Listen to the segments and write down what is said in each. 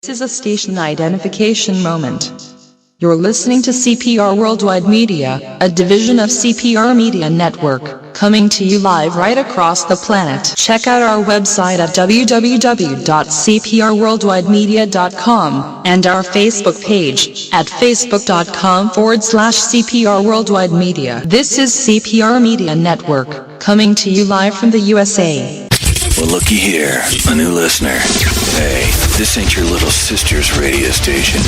This is a station identification moment. You're listening to CPR Worldwide Media, a division of CPR Media Network, coming to you live right across the planet. Check out our website at www.cprworldwidemedia.com and our Facebook page at facebook.com/CPR Worldwide Media. This is CPR Media Network, coming to you live from the USA. Well, looky here, a new listener. Hey, this ain't your little sister's radio station.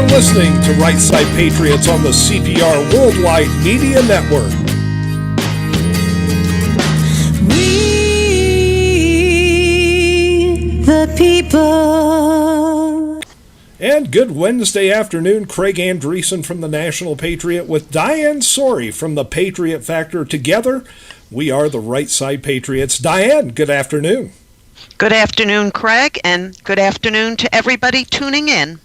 Listening to Right Side Patriots on the CPR Worldwide Media Network. We the people. And good Wednesday afternoon, Craig Andreessen from the National Patriot with Diane Sorey from the Patriot Factor. Together, we are the Right Side Patriots. Diane, good afternoon. Good afternoon, Craig, and good afternoon to everybody tuning in.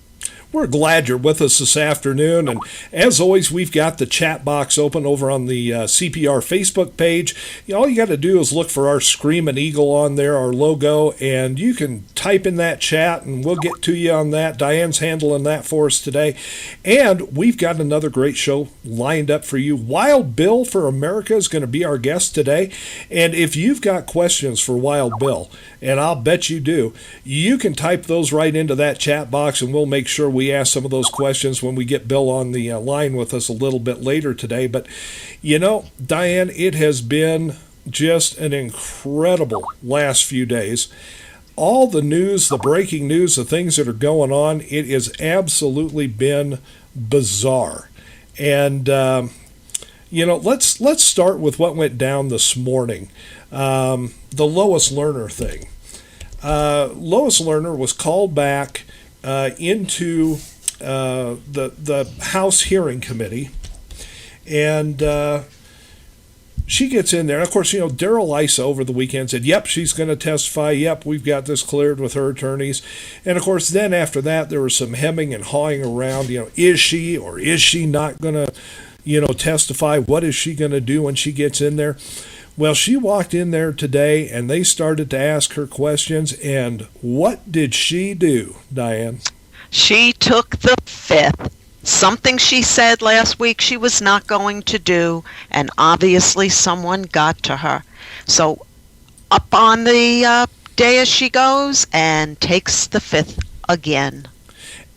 We're glad you're with us this afternoon, and as always, we've got the chat box open over on the CPR Facebook page. All you got to do is look for our Screaming Eagle on there, our logo, and you can type in that chat, and we'll get to you on that. Diane's handling that for us today, and we've got another great show lined up for you. Wild Bill for America is going to be our guest today, and if you've got questions for Wild Bill, and I'll bet you do, you can type those right into that chat box, and we'll make sure we ask some of those questions when we get Bill on the line with us a little bit later today. But, you know, Diane, it has been just an incredible last few days. All the news, the breaking news, the things that are going on, it has absolutely been bizarre. And, you know, let's start with what went down this morning. The Lois Lerner thing. Lois Lerner was called back into the House Hearing Committee, and she gets in there. And of course, you know, Daryl Issa over the weekend said, yep, she's going to testify. Yep, we've got this cleared with her attorneys. And of course, then after that, there was some hemming and hawing around, you know, is she or is she not going to, you know, testify? What is she going to do when she gets in there? Well, she walked in there today, and they started to ask her questions, and what did she do, Diane? She took the fifth. Something she said last week she was not going to do, and obviously someone got to her. So up on the dais she goes and takes the fifth again.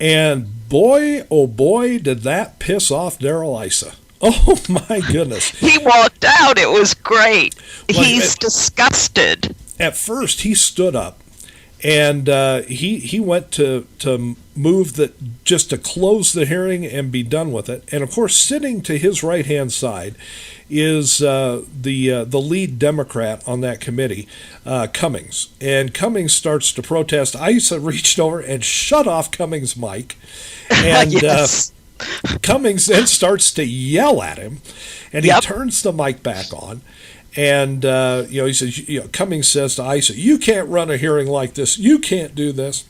And boy, oh boy, did that piss off Daryl Issa. Oh, my goodness. He walked out. It was great. Well, he's disgusted. At first, he stood up, and he went to move that just to close the hearing and be done with it. And, of course, sitting to his right-hand side is the lead Democrat on that committee, Cummings. And Cummings starts to protest. Issa reached over and shut off Cummings' mic. And yes. Cummings then starts to yell at him, and he turns the mic back on, and you know, he says, you know, Cummings says to Issa, "You can't run a hearing like this. You can't do this."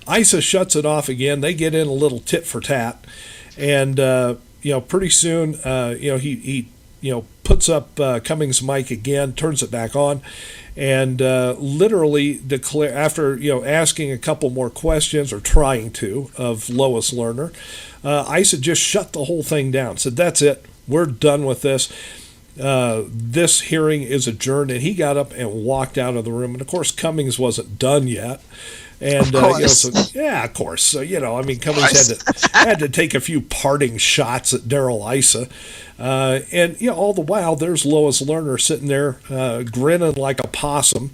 Issa shuts it off again. They get in a little tit for tat, and you know, pretty soon, you know, he puts up Cummings' mic again, turns it back on, and literally declare, after asking a couple more questions, or trying to, of Lois Lerner, Isa just shut the whole thing down. Said, "That's it. We're done with this. This hearing is adjourned," and he got up and walked out of the room. And of course, Cummings wasn't done yet. And of course. Of course. So Cummings had to take a few parting shots at Darrell Issa, and all the while there's Lois Lerner sitting there grinning like a possum,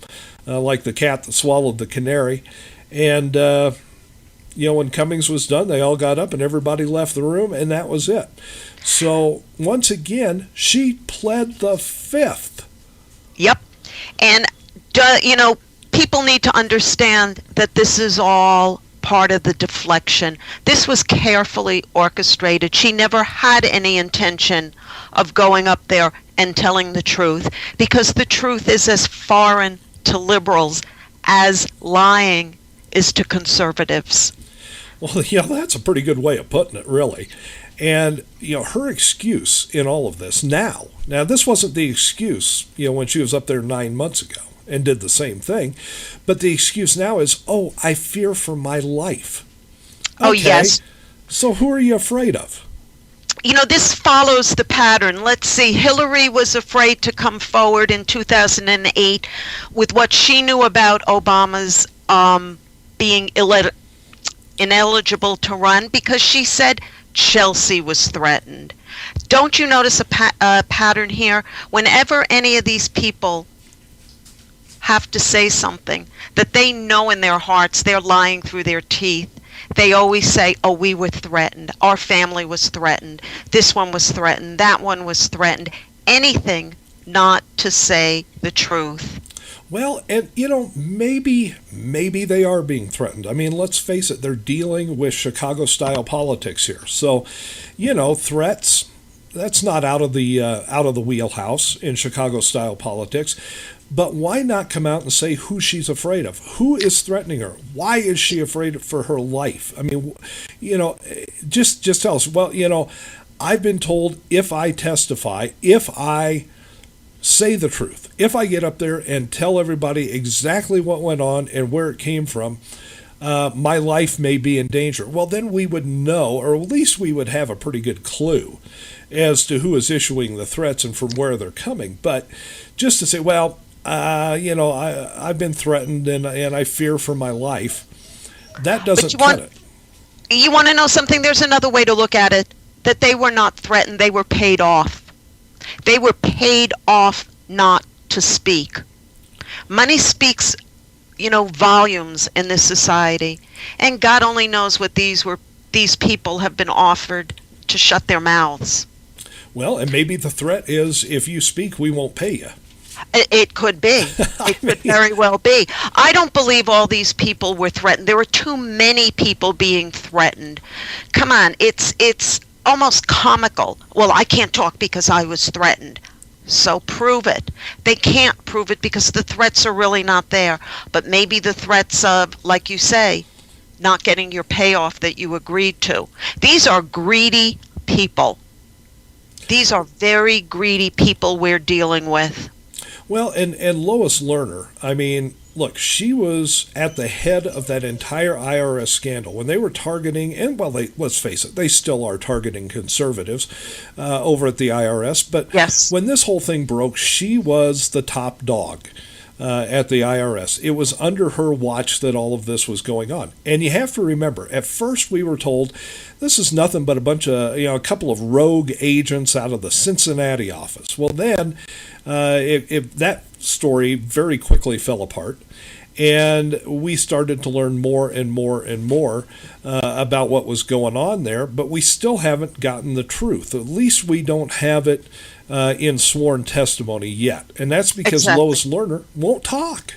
like the cat that swallowed the canary. And when Cummings was done, they all got up and everybody left the room, and that was it. So once again, she pled the fifth. Yep, and people need to understand that this is all part of the deflection. This was carefully orchestrated. She never had any intention of going up there and telling the truth, because the truth is as foreign to liberals as lying is to conservatives. Well, that's a pretty good way of putting it, really. And, her excuse in all of this now this wasn't the excuse, when she was up there 9 months ago and did the same thing. But the excuse now is, I fear for my life. Okay, oh, yes. So who are you afraid of? This follows the pattern. Let's see. Hillary was afraid to come forward in 2008 with what she knew about Obama's being ineligible to run, because she said Chelsea was threatened. Don't you notice a pattern here? Whenever any of these people have to say something that they know in their hearts they're lying through their teeth, they always say, we were threatened. Our family was threatened. This one was threatened. That one was threatened. Anything not to say the truth. Well, and maybe they are being threatened. I mean, let's face it, they're dealing with Chicago-style politics here. So, threats, that's not out of the wheelhouse in Chicago-style politics. But why not come out and say who she's afraid of? Who is threatening her? Why is she afraid for her life? I mean, just tell us. Well, I've been told if I testify, if I say the truth, if I get up there and tell everybody exactly what went on and where it came from, my life may be in danger. Well, then we would know, or at least we would have a pretty good clue as to who is issuing the threats and from where they're coming. But just to say, well, I've been threatened and I fear for my life, that doesn't cut it. You want to know something? There's another way to look at it, that they were not threatened, they were paid off. They were paid off not to speak. Money speaks, volumes in this society, and God only knows what these people have been offered to shut their mouths. Well, and maybe the threat is, if you speak, we won't pay you. It could be. It could very well be. I don't believe all these people were threatened. There were too many people being threatened. Come on, it's almost comical. Well, I can't talk because I was threatened. So prove it. They can't prove it because the threats are really not there. But maybe the threats of, like you say, not getting your payoff that you agreed to. These are greedy people. These are very greedy people we're dealing with. Well, and Lois Lerner, I mean, look, she was at the head of that entire IRS scandal when they were targeting, and let's face it, they still are targeting conservatives over at the IRS. But yes, when this whole thing broke, she was the top dog at the IRS. It was under her watch that all of this was going on. And you have to remember, at first we were told this is nothing but a couple of rogue agents out of the Cincinnati office. Well, then if that story very quickly fell apart, and we started to learn more and more and more about what was going on there, but we still haven't gotten the truth. At least we don't have it in sworn testimony yet. And that's because exactly. Lois Lerner won't talk.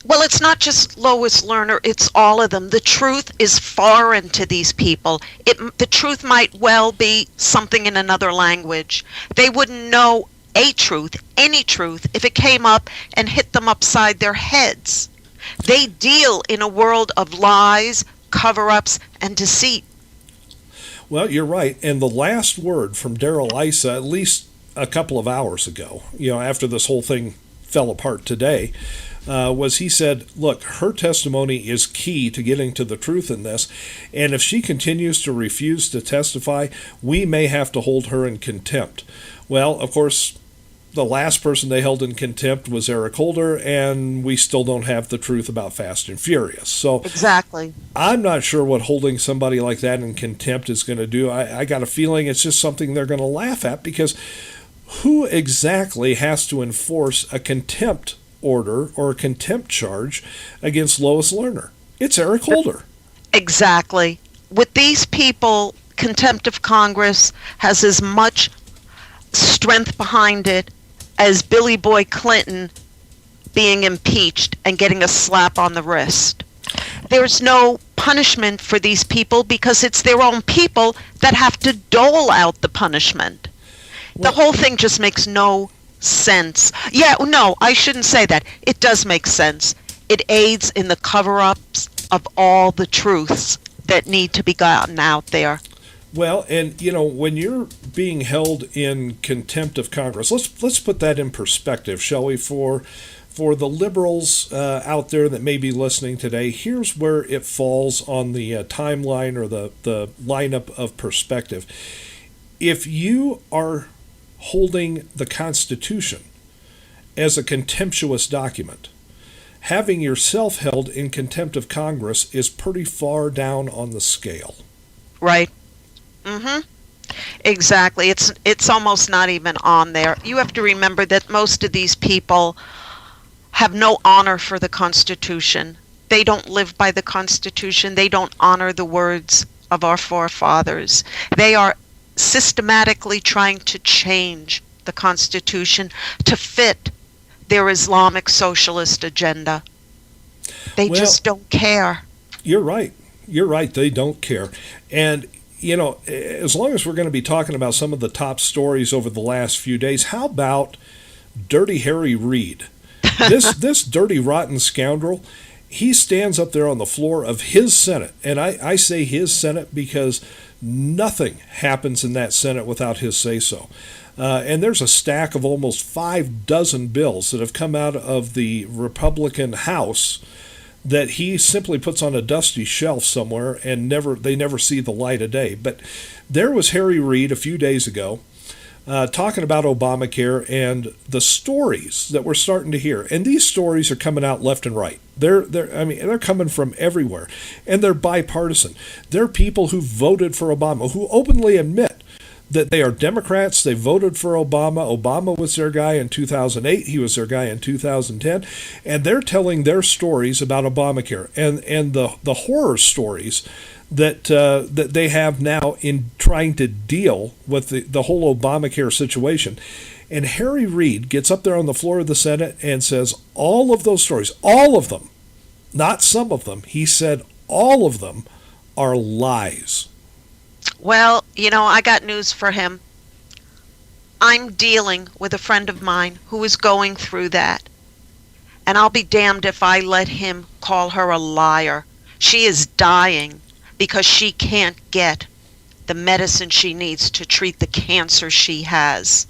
Well, it's not just Lois Lerner, it's all of them. The truth is foreign to these people. The truth might well be something in another language. They wouldn't know a truth, any truth, if it came up and hit them upside their heads. They deal in a world of lies, cover-ups, and deceit. Well, you're right. And the last word from Darrell Issa, at least a couple of hours ago, after this whole thing fell apart today, was he said, look, her testimony is key to getting to the truth in this, and if she continues to refuse to testify, we may have to hold her in contempt. Well, of course, the last person they held in contempt was Eric Holder, and we still don't have the truth about Fast and Furious. So Exactly. I'm not sure what holding somebody like that in contempt is going to do. I got a feeling it's just something they're going to laugh at, because who exactly has to enforce a contempt order or a contempt charge against Lois Lerner? It's Eric Holder. Exactly. With these people, contempt of Congress has as much strength behind it as Billy Boy Clinton being impeached and getting a slap on the wrist. There's no punishment for these people because it's their own people that have to dole out the punishment. The whole thing just makes no sense. Yeah, no, I shouldn't say that. It does make sense. It aids in the cover-ups of all the truths that need to be gotten out there. Well, and when you're being held in contempt of Congress, let's put that in perspective, shall we? For the liberals out there that may be listening today, here's where it falls on the timeline or the lineup of perspective. If you are holding the Constitution as a contemptuous document, having yourself held in contempt of Congress is pretty far down on the scale. Right. Exactly. It's almost not even on there. You have to remember that most of these people have no honor for the Constitution. They don't live by the Constitution. They don't honor the words of our forefathers. They are systematically trying to change the Constitution to fit their Islamic socialist agenda. They just don't care. You're right. They don't care. And as long as we're going to be talking about some of the top stories over the last few days, how about Dirty Harry Reid? This dirty, rotten scoundrel, he stands up there on the floor of his Senate. And I say his Senate because nothing happens in that Senate without his say-so. And there's a stack of almost 5 dozen bills that have come out of the Republican House that he simply puts on a dusty shelf somewhere and they never see the light of day. But there was Harry Reid a few days ago talking about Obamacare and the stories that we're starting to hear. And these stories are coming out left and right. They're coming from everywhere, and they're bipartisan. They're people who voted for Obama, who openly admit that they are Democrats. They voted for Obama. Obama was their guy in 2008. He was their guy in 2010. And they're telling their stories about Obamacare and the horror stories that they have now in trying to deal with the whole Obamacare situation. And Harry Reid gets up there on the floor of the Senate and says all of those stories, all of them, not some of them, he said all of them are lies. Well, I got news for him. I'm dealing with a friend of mine who is going through that. And I'll be damned if I let him call her a liar. She is dying because she can't get the medicine she needs to treat the cancer she has.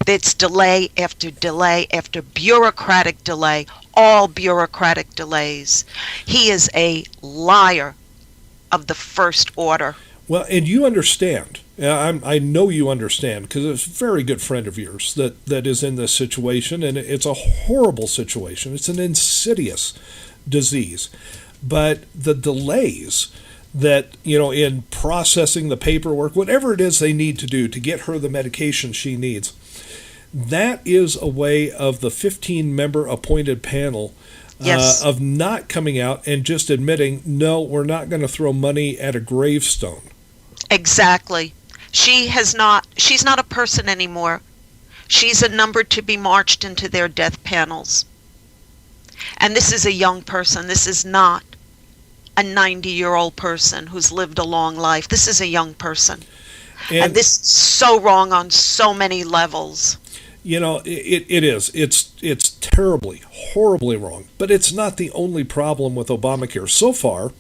It's delay after delay after bureaucratic delay, all bureaucratic delays. He is a liar of the first order. Well, and you understand, I know you understand, because it's a very good friend of yours that is in this situation, and it's a horrible situation. It's an insidious disease. But the delays that, in processing the paperwork, whatever it is they need to do to get her the medication she needs, that is a way of the 15-member appointed panel of not coming out and just admitting, no, we're not going to throw money at a gravestone. Exactly. She's not a person anymore. She's a number to be marched into their death panels. And this is a young person. This is not a 90-year-old person who's lived a long life. This is a young person. And this is so wrong on so many levels. It is. It's terribly, horribly wrong. But it's not the only problem with Obamacare. So far,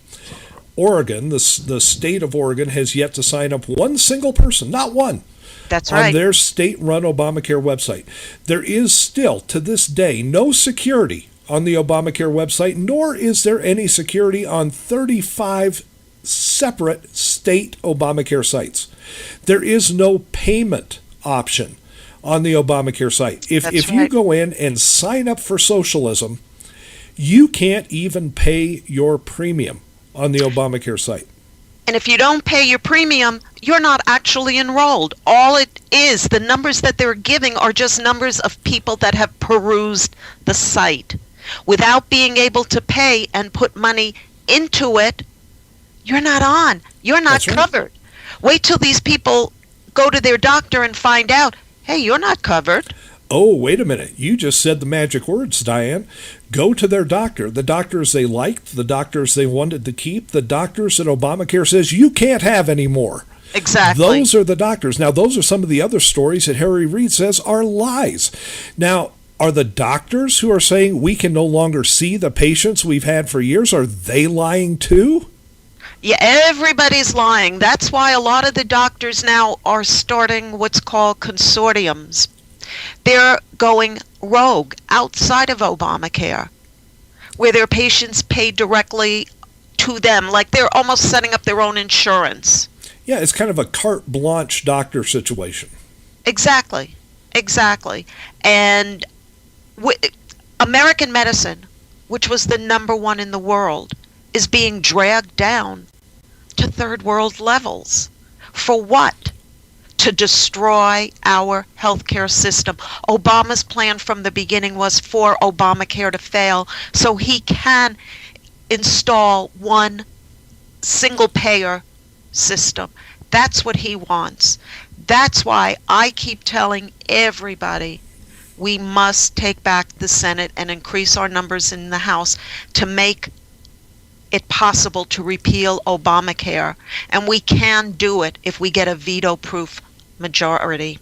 Oregon, the state of Oregon, has yet to sign up one single person, not one, That's on right. their state-run Obamacare website. There is still, to this day, no security on the Obamacare website, nor is there any security on 35 separate state Obamacare sites. There is no payment option on the Obamacare site. If you go in and sign up for socialism, you can't even pay your premium on the Obamacare site. And if you don't pay your premium, you're not actually enrolled. All it is, the numbers that they're giving are just numbers of people that have perused the site. Without being able to pay and put money into it, you're not on. You're not That's right. covered. Wait till these people go to their doctor and find out, hey, you're not covered. Oh, wait a minute. You just said the magic words, Diane. Go to their doctor. The doctors they liked, the doctors they wanted to keep, the doctors that Obamacare says you can't have anymore. Exactly. Those are the doctors. Now, those are some of the other stories that Harry Reid says are lies. Now, are the doctors who are saying we can no longer see the patients we've had for years, are they lying too? Yeah, everybody's lying. That's why a lot of the doctors now are starting what's called consortiums. They're going rogue outside of Obamacare, where their patients pay directly to them, like they're almost setting up their own insurance. Yeah, it's kind of a carte blanche doctor situation. Exactly. And American medicine, which was the number one in the world, is being dragged down to third world levels. For what? To destroy our healthcare system. Obama's plan from the beginning was for Obamacare to fail so he can install one single payer system. That's what he wants. That's why I keep telling everybody we must take back the Senate and increase our numbers in the House to make it possible to repeal Obamacare. And we can do it if we get a veto-proof majority.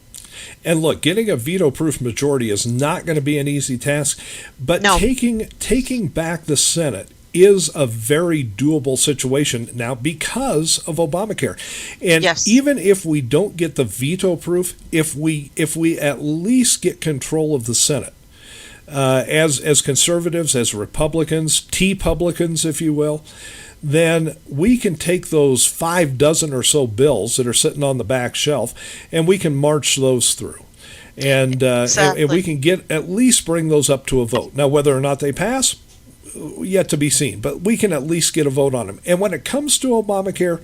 And look, getting a veto-proof majority is not going to be an easy task, but No. taking back the Senate is a very doable situation now because of Obamacare. And Yes. even if we don't get the veto proof, if we at least get control of the Senate, as conservatives, as Republicans, T-publicans, if you will, then we can take those 6 or so bills that are sitting on the back shelf and we can march those through. And, Exactly. and we can at least bring those up to a vote. Now, whether or not they pass, yet to be seen, but we can at least get a vote on them. And when it comes to Obamacare,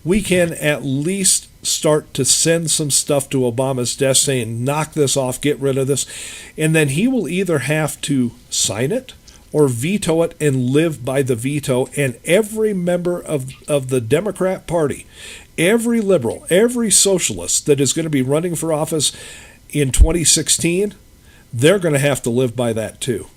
we can at least start to send some stuff to Obama's desk saying, knock this off, get rid of this. And then he will either have to sign it or veto it and live by the veto. And every member of the Democrat Party, every liberal, every socialist that is going to be running for office in 2016, they're going to have to live by that too.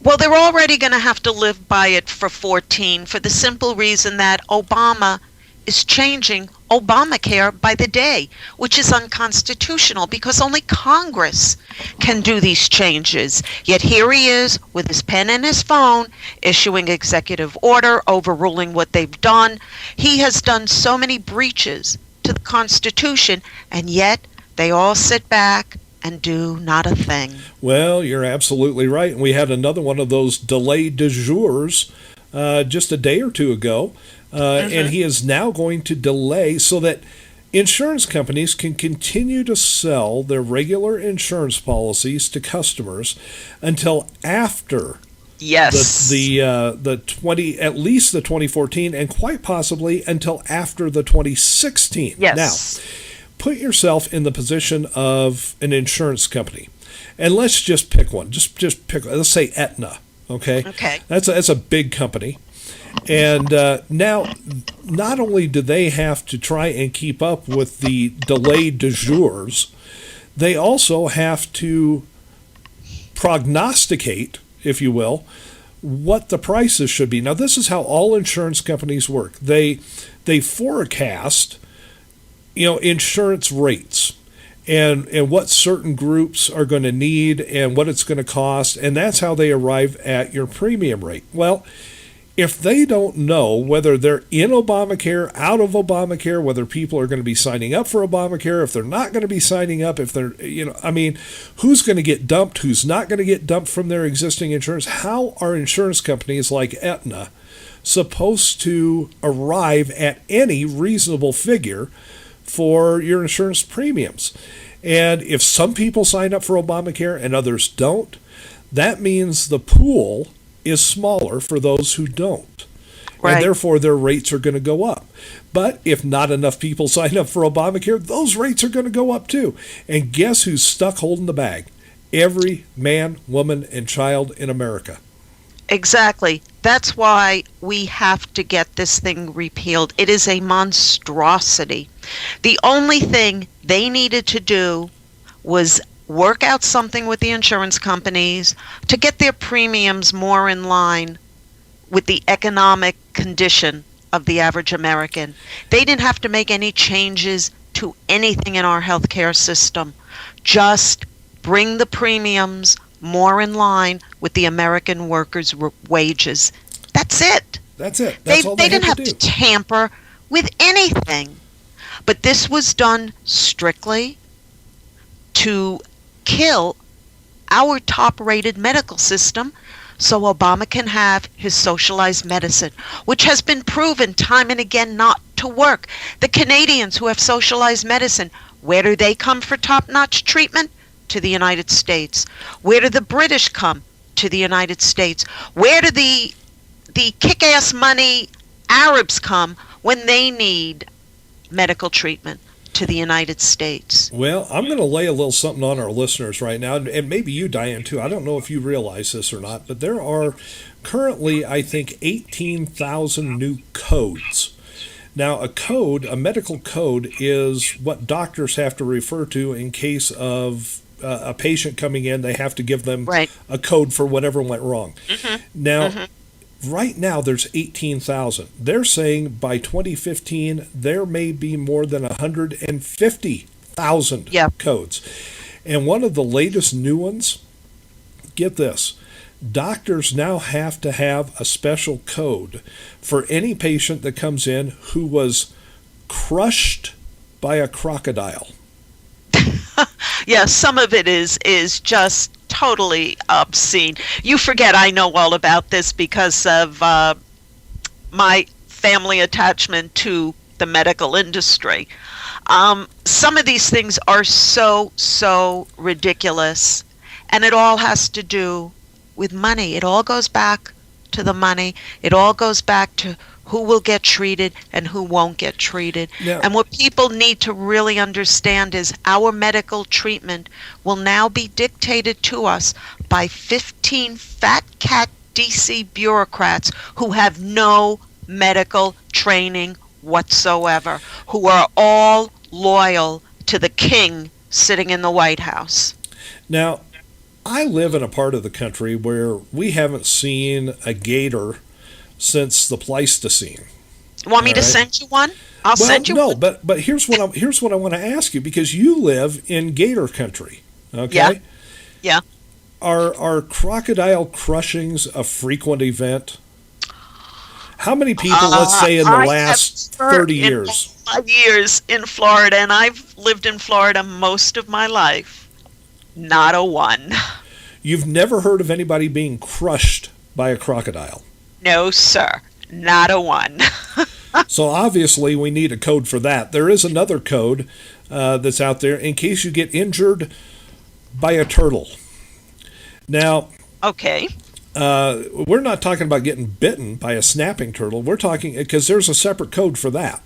Well, they're already going to have to live by it for 14 for the simple reason that Obama is changing Obamacare by the day, which is unconstitutional because only Congress can do these changes. Yet here he is with his pen and his phone issuing executive order, overruling what they've done. He has done so many breaches to the Constitution, and yet they all sit back and do not a thing. Well, you're absolutely right. And we had another one of those delay de jours just a day or two ago. And he is now going to delay so that insurance companies can continue to sell their regular insurance policies to customers until after Yes. the 20, at least the 2014, and quite possibly until after the 2016. Yes. Now, put yourself in the position of an insurance company, and let's just pick one. Just pick. Let's say Aetna. Okay. Okay. That's a big company, and now not only do they have to try and keep up with the delay de jours, they also have to prognosticate, if you will, what the prices should be. Now, this is how all insurance companies work. They forecast, insurance rates and what certain groups are going to need and what it's going to cost, and that's how they arrive at your premium rate. Well, if they don't know whether they're in Obamacare, out of Obamacare, whether people are going to be signing up for Obamacare, if they're not going to be signing up, if they're, who's going to get dumped, who's not going to get dumped from their existing insurance, how are insurance companies like Aetna supposed to arrive at any reasonable figure for your insurance premiums? And if some people sign up for Obamacare and others don't, that means the pool is smaller for those who don't. Right. And therefore their rates are going to go up. But if not enough people sign up for Obamacare, those rates are going to go up too. And guess who's stuck holding the bag? Every man, woman, and child in America. Exactly. That's why we have to get this thing repealed. It is a monstrosity. The only thing they needed to do was work out something with the insurance companies to get their premiums more in line with the economic condition of the average American. They didn't have to make any changes to anything in our healthcare system. Just bring the premiums more in line with the American workers' wages. That's it. That's it. That's all they didn't have to tamper with anything. But this was done strictly to kill our top-rated medical system so Obama can have his socialized medicine, which has been proven time and again not to work. The Canadians who have socialized medicine, where do they come for top-notch treatment? To the United States. Where do the British come? To the United States. Where do the kick-ass money Arabs come when they need medical treatment? To the United States. Well, I'm going to lay a little something on our listeners right now, and maybe you, Diane, too. I don't know if you realize this or not, but there are currently, I think, 18,000 new codes. Now, a medical code, is what doctors have to refer to in case of a patient coming in. They have to give them a code for whatever went wrong. Mm-hmm. Now, right now, there's 18,000. They're saying by 2015, there may be more than 150,000 codes. And one of the latest new ones, get this, doctors now have to have a special code for any patient that comes in who was crushed by a crocodile. Yeah, some of it is just totally obscene. You forget I know all about this because of my family attachment to the medical industry. Some of these things are so ridiculous, and it all has to do with money. It all goes back to the money. It all goes back to who will get treated and who won't get treated. Yeah. And what people need to really understand is our medical treatment will now be dictated to us by 15 fat cat DC bureaucrats who have no medical training whatsoever, who are all loyal to the king sitting in the White House. Now, I live in a part of the country where we haven't seen a gator since the Pleistocene. Want me to send you one? I'll send you one. No, but here's what I want to ask you, because you live in gator country. Okay? Yeah. Are crocodile crushings a frequent event? How many people, let's say, in the last 30 years? 5 years in Florida, and I've lived in Florida most of my life. Not a one. You've never heard of anybody being crushed by a crocodile? No, sir. Not a one. So obviously we need a code for that. There is another code that's out there in case you get injured by a turtle. Now, okay. We're not talking about getting bitten by a snapping turtle. We're talking, because there's a separate code for that.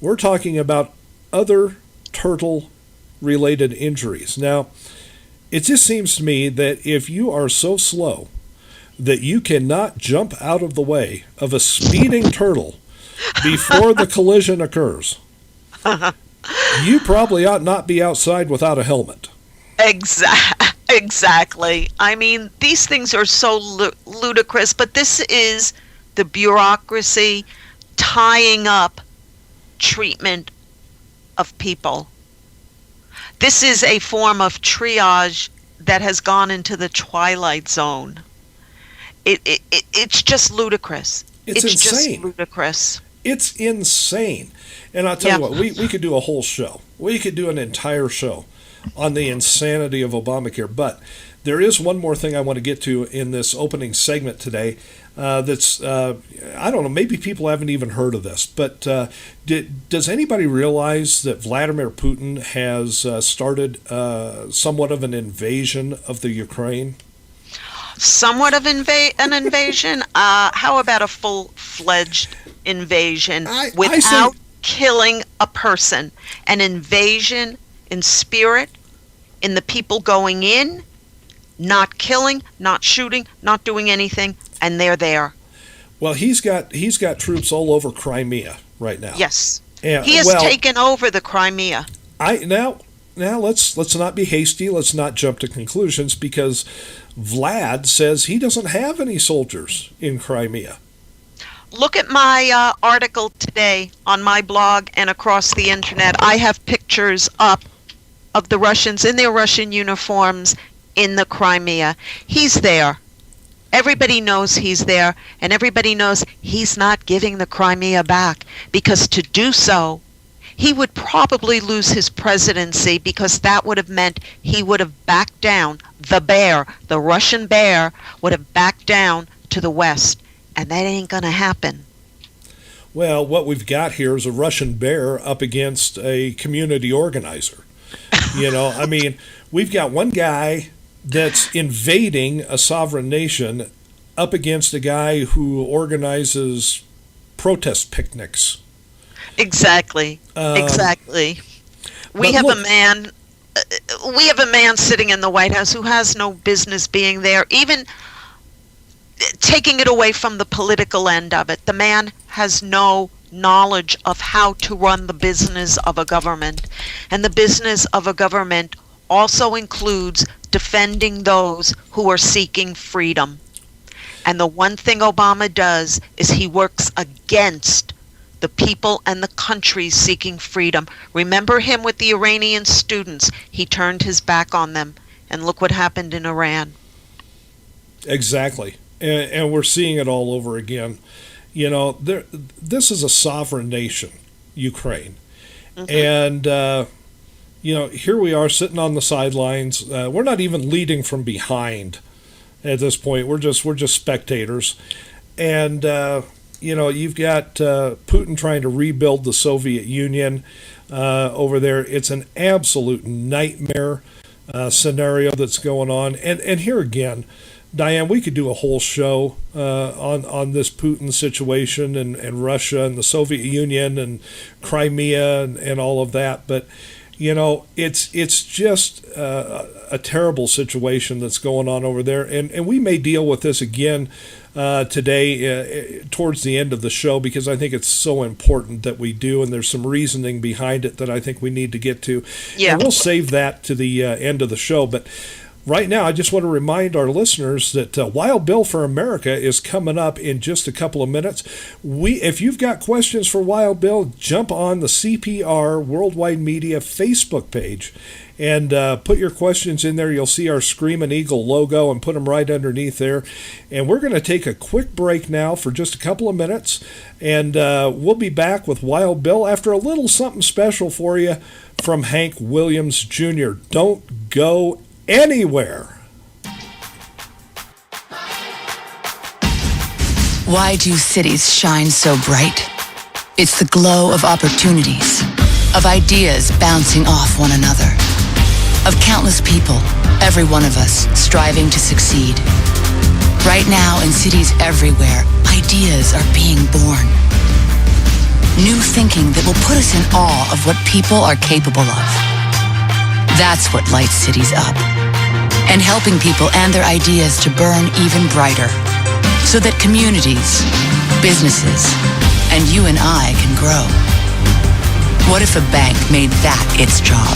We're talking about other turtle-related injuries. Now, it just seems to me that if you are so slow that you cannot jump out of the way of a speeding turtle before the collision occurs, you probably ought not be outside without a helmet. Exactly. I mean, these things are so ludicrous, but this is the bureaucracy tying up treatment of people. This is a form of triage that has gone into the twilight zone. It's just ludicrous. It's insane. Just ludicrous. It's insane. And I'll tell you what, we could do a whole show. We could do an entire show on the insanity of Obamacare. But there is one more thing I want to get to in this opening segment today. That's I don't know, maybe people haven't even heard of this, but does anybody realize that Vladimir Putin has started somewhat of an invasion of the Ukraine? Somewhat of an invasion? How about a full-fledged invasion without killing a person? An invasion in spirit, in the people going in, not killing, not shooting, not doing anything, and they're there. Well, he's got troops all over Crimea right now. Yes, he has taken over the Crimea. Now let's not be hasty. Let's not jump to conclusions, because Vlad says he doesn't have any soldiers in Crimea. Look at my article today on my blog and across the internet. I have pictures up of the Russians in their Russian uniforms in the Crimea. He's there. Everybody knows he's there, and everybody knows he's not giving the Crimea back, because to do so, he would probably lose his presidency, because that would have meant he would have backed down. The Russian bear, would have backed down to the West, and that ain't going to happen. Well, what we've got here is a Russian bear up against a community organizer. I mean, we've got one guy that's invading a sovereign nation up against a guy who organizes protest picnics. Exactly. We have a man sitting in the White House who has no business being there, even taking it away from the political end of it. The man has no knowledge of how to run the business of a government. And the business of a government also includes defending those who are seeking freedom. And the one thing Obama does is he works against the people and the countries seeking freedom. Remember him with the Iranian students. He turned his back on them. And look what happened in Iran. Exactly. And we're seeing it all over again. This is a sovereign nation, Ukraine. Mm-hmm. And, here we are sitting on the sidelines. We're not even leading from behind at this point. We're just spectators. And, you've got Putin trying to rebuild the Soviet Union over there. It's an absolute nightmare scenario that's going on. And here again, Diane, we could do a whole show on this Putin situation and Russia and the Soviet Union and Crimea and all of that. But, it's just a terrible situation that's going on over there. And we may deal with this again today towards the end of the show, because I think it's so important that we do, and there's some reasoning behind it that I think we need to get to. Yeah. And we'll save that to the end of the show. But right now, I just want to remind our listeners that Wild Bill for America is coming up in just a couple of minutes. If you've got questions for Wild Bill, jump on the CPR Worldwide Media Facebook page and put your questions in there. You'll see our Screaming Eagle logo, and put them right underneath there. And we're going to take a quick break now for just a couple of minutes, and we'll be back with Wild Bill after a little something special for you from Hank Williams Jr. Don't go anywhere. Why do cities shine so bright? It's the glow of opportunities, of ideas bouncing off one another, of countless people, every one of us, striving to succeed. Right now, in cities everywhere, ideas are being born. New thinking that will put us in awe of what people are capable of. That's what lights cities up, and helping people and their ideas to burn even brighter, so that communities, businesses, and you and I can grow. What if a bank made that its job?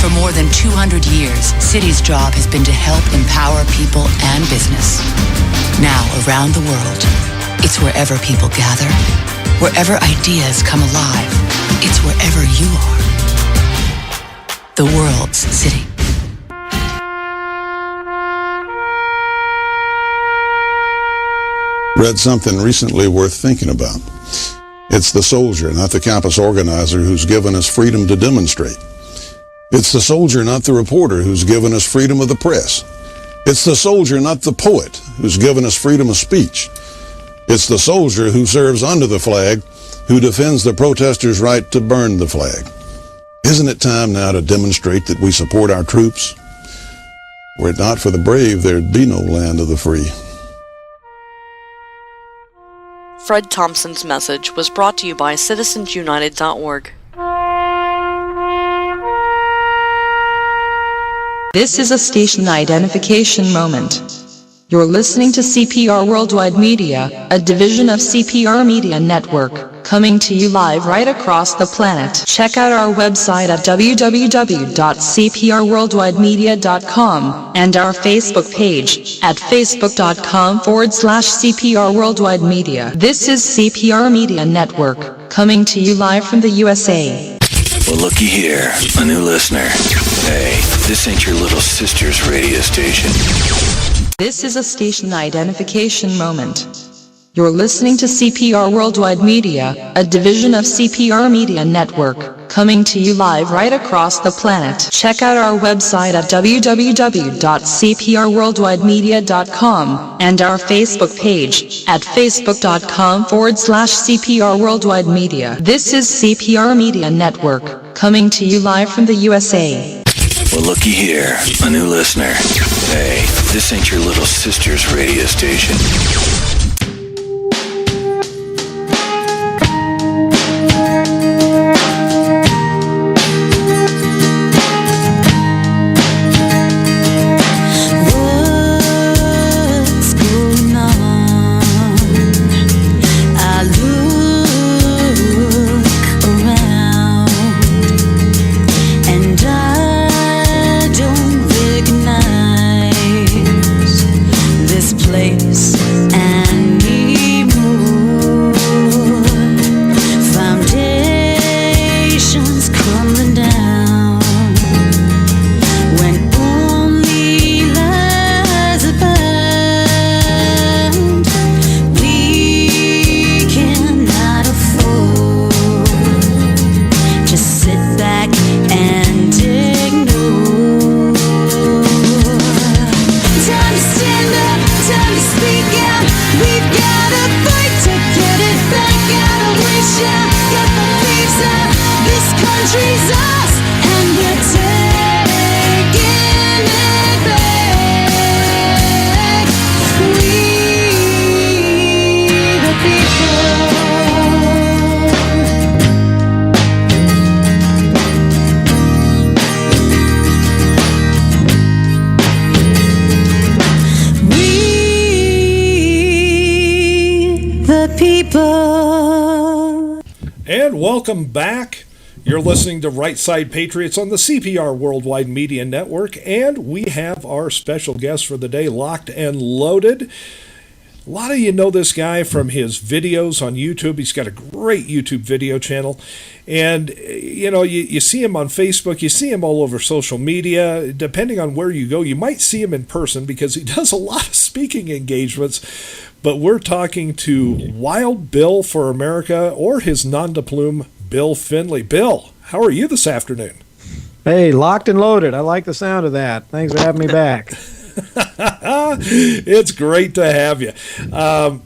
For more than 200 years, Citi's job has been to help empower people and business. Now, around the world, it's wherever people gather, wherever ideas come alive. It's wherever you are. The world's city. Read something recently worth thinking about. It's the soldier, not the campus organizer, who's given us freedom to demonstrate. It's the soldier, not the reporter, who's given us freedom of the press. It's the soldier, not the poet, who's given us freedom of speech. It's the soldier who serves under the flag, who defends the protesters' right to burn the flag. Isn't it time now to demonstrate that we support our troops? Were it not for the brave, there'd be no land of the free. Fred Thompson's message was brought to you by citizensunited.org. This is a station identification moment. You're listening to CPR Worldwide Media, a division of CPR Media Network, coming to you live right across the planet. Check out our website at www.cprworldwidemedia.com and our Facebook page at facebook.com/CPR Worldwide Media. This is CPR Media Network, coming to you live from the USA. Well, looky here, a new listener. Hey, this ain't your little sister's radio station. This is a station identification moment. You're listening to CPR Worldwide Media, a division of CPR Media Network, coming to you live right across the planet. Check out our website at www.cprworldwidemedia.com and our Facebook page at facebook.com/CPR Worldwide Media. This is CPR Media Network, coming to you live from the USA. Well, looky here, a new listener. Hey, this ain't your little sister's radio station. And welcome back. You're listening to Right Side Patriots on the CPR Worldwide Media Network, and we have our special guest for the day locked and loaded. A lot of you know this guy from his videos on YouTube. He's got a great YouTube video channel. And, you know, you see him on Facebook. You see him all over social media. Depending on where you go, you might see him in person because he does a lot of speaking engagements. But we're talking to Wild Bill for America, or his nom de plume, Bill Finley. Bill, how are you this afternoon? Hey, locked and loaded. I like the sound of that. Thanks for having me back. It's great to have you.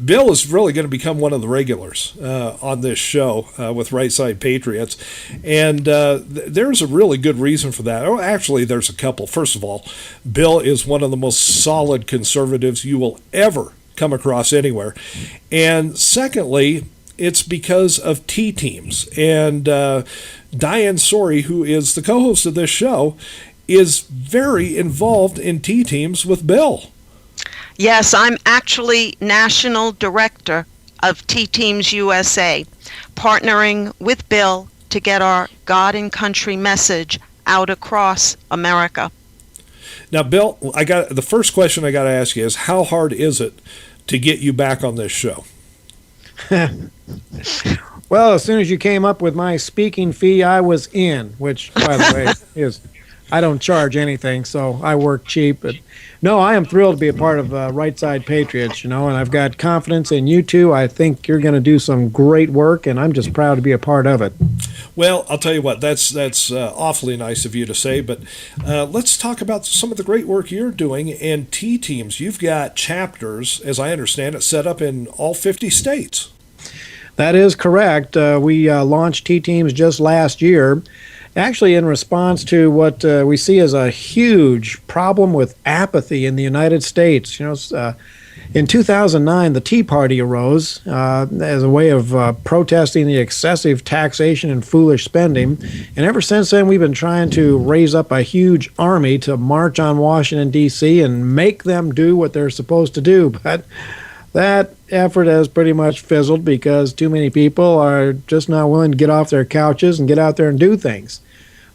Bill is really going to become one of the regulars on this show with Right Side Patriots. And there's a really good reason for that. Oh, actually, there's a couple. First of all, Bill is one of the most solid conservatives you will ever come across anywhere. And secondly, it's because of T-Teams. And Diane Sorey, who is the co-host of this show, is very involved in T-Teams with Bill. Yes, I'm actually National Director of T-Teams USA, partnering with Bill to get our God and country message out across America. Now, Bill, the first question I got to ask you is, how hard is it to get you back on this show? Well, as soon as you came up with my speaking fee, I was in, which, by the way, is I don't charge anything, so I work cheap. But no, I am thrilled to be a part of Right Side Patriots, and I've got confidence in you two. I think you're going to do some great work, and I'm just proud to be a part of it. Well, I'll tell you what, that's awfully nice of you to say, but let's talk about some of the great work you're doing in T-teams. You've got chapters, as I understand it, set up in all 50 states. That is correct. We launched T-teams just last year, actually in response to what we see as a huge problem with apathy in the United States. In 2009, the Tea Party arose as a way of protesting the excessive taxation and foolish spending. And ever since then, we've been trying to raise up a huge army to march on Washington, D.C. and make them do what they're supposed to do. But that effort has pretty much fizzled because too many people are just not willing to get off their couches and get out there and do things.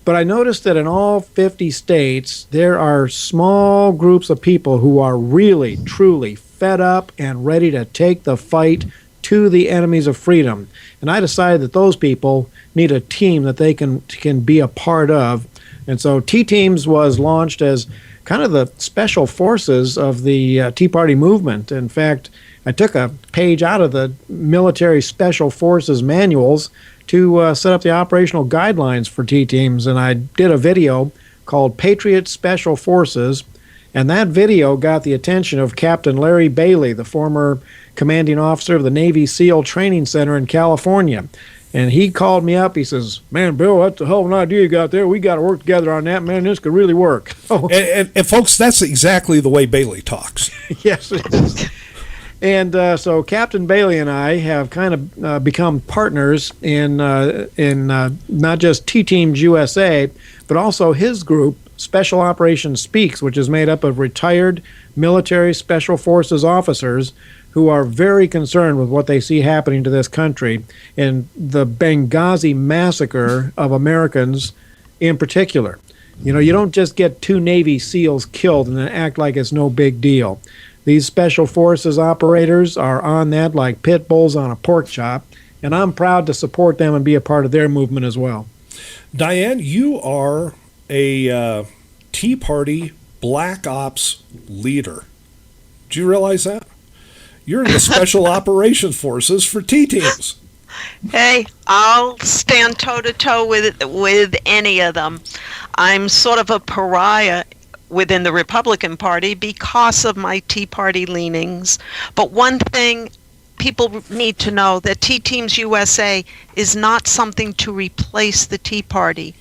But I noticed that in all 50 states, there are small groups of people who are really, truly fed up and ready to take the fight to the enemies of freedom. And I decided that those people need a team that they can be a part of. And so T-Teams was launched as kind of the special forces of the Tea Party movement. In fact, I took a page out of the military special forces manuals to set up the operational guidelines for T-Teams, and I did a video called Patriots Special Forces, and that video got the attention of Captain Larry Bailey, the former commanding officer of the Navy SEAL Training Center in California. And he called me up. He says, "Man, Bill, that's a hell of an idea you got there. We got to work together on that, man. This could really work." And folks, that's exactly the way Bailey talks. Yes, it is. And so Captain Bailey and I have kind of become partners in not just T-Teams USA, but also his group, Special Operations Speaks, which is made up of retired military special forces officers who are very concerned with what they see happening to this country and the Benghazi massacre of Americans in particular. You don't just get 2 Navy SEALs killed and then act like it's no big deal. These special forces operators are on that like pit bulls on a pork chop, and I'm proud to support them and be a part of their movement as well. Diane, you are a Tea Party Black Ops leader. Do you realize that? You're in the Special Operations Forces for T-Teams. Hey, I'll stand toe-to-toe with any of them. I'm sort of a pariah within the Republican Party because of my Tea Party leanings. But one thing people need to know, that T-Teams USA is not something to replace the Tea Party.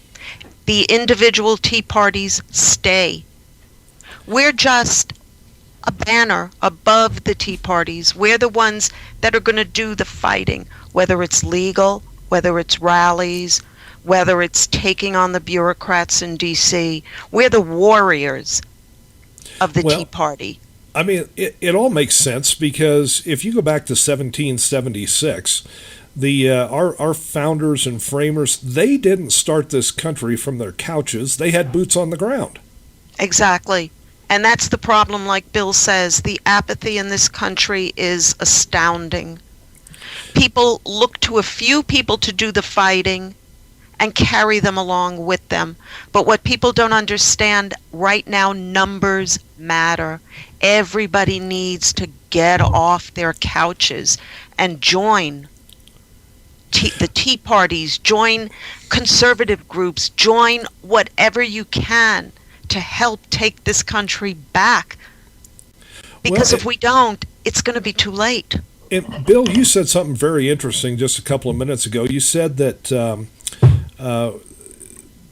The individual Tea Parties stay. We're just a banner above the Tea Parties. We're the ones that are going to do the fighting, whether it's legal, whether it's rallies, whether it's taking on the bureaucrats in D.C. We're the warriors of the Tea Party. I mean, it all makes sense, because if you go back to 1776, our founders and framers, they didn't start this country from their couches. They had boots on the ground. Exactly. And that's the problem, like Bill says. The apathy in this country is astounding. People look to a few people to do the fighting and carry them along with them. But what people don't understand right now, numbers matter. Everybody needs to get off their couches and join the Tea Parties, join conservative groups, join whatever you can to help take this country back. Because if we don't, it's going to be too late. And Bill, you said something very interesting just a couple of minutes ago. You said that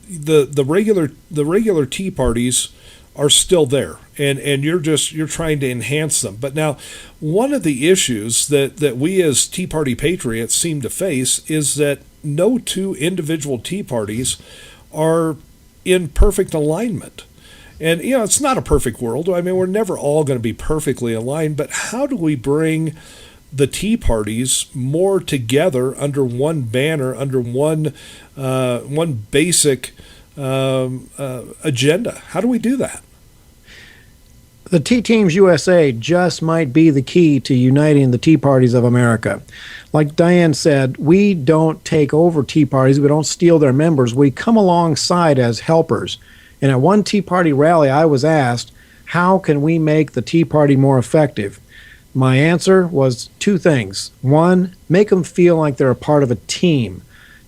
the regular Tea Parties are still there, and you're trying to enhance them. But now, one of the issues that we as Tea Party patriots seem to face is that no 2 individual Tea Parties are in perfect alignment. And, it's not a perfect world. I mean, we're never all going to be perfectly aligned, but how do we bring the Tea Parties more together under one banner, under one basic agenda? How do we do that? The T-Teams USA just might be the key to uniting the Tea Parties of America. Like Diane said, we don't take over Tea Parties. We don't steal their members. We come alongside as helpers. And at one Tea Party rally, I was asked, how can we make the Tea Party more effective? My answer was two things. One, make them feel like they're a part of a team.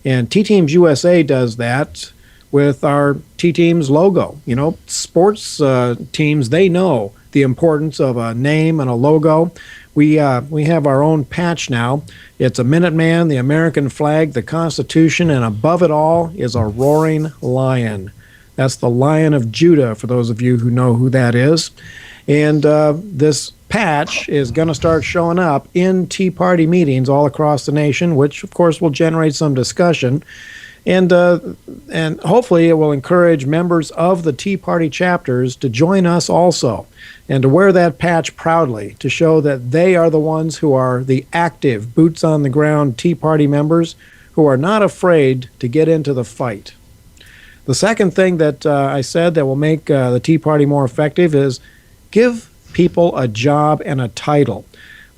And T-Teams USA does that with our T-Teams logo. You know, sports teams, they know the importance of a name and a logo. We have our own patch now. It's a Minuteman, the American flag, the Constitution, and above it all is a roaring lion. That's the Lion of Judah, for those of you who know who that is. And this patch is going to start showing up in Tea Party meetings all across the nation, which, of course, will generate some discussion. And hopefully it will encourage members of the Tea Party chapters to join us also and to wear that patch proudly to show that they are the ones who are the active, boots-on-the-ground Tea Party members who are not afraid to get into the fight. The second thing that I said that will make the Tea Party more effective is give people a job and a title.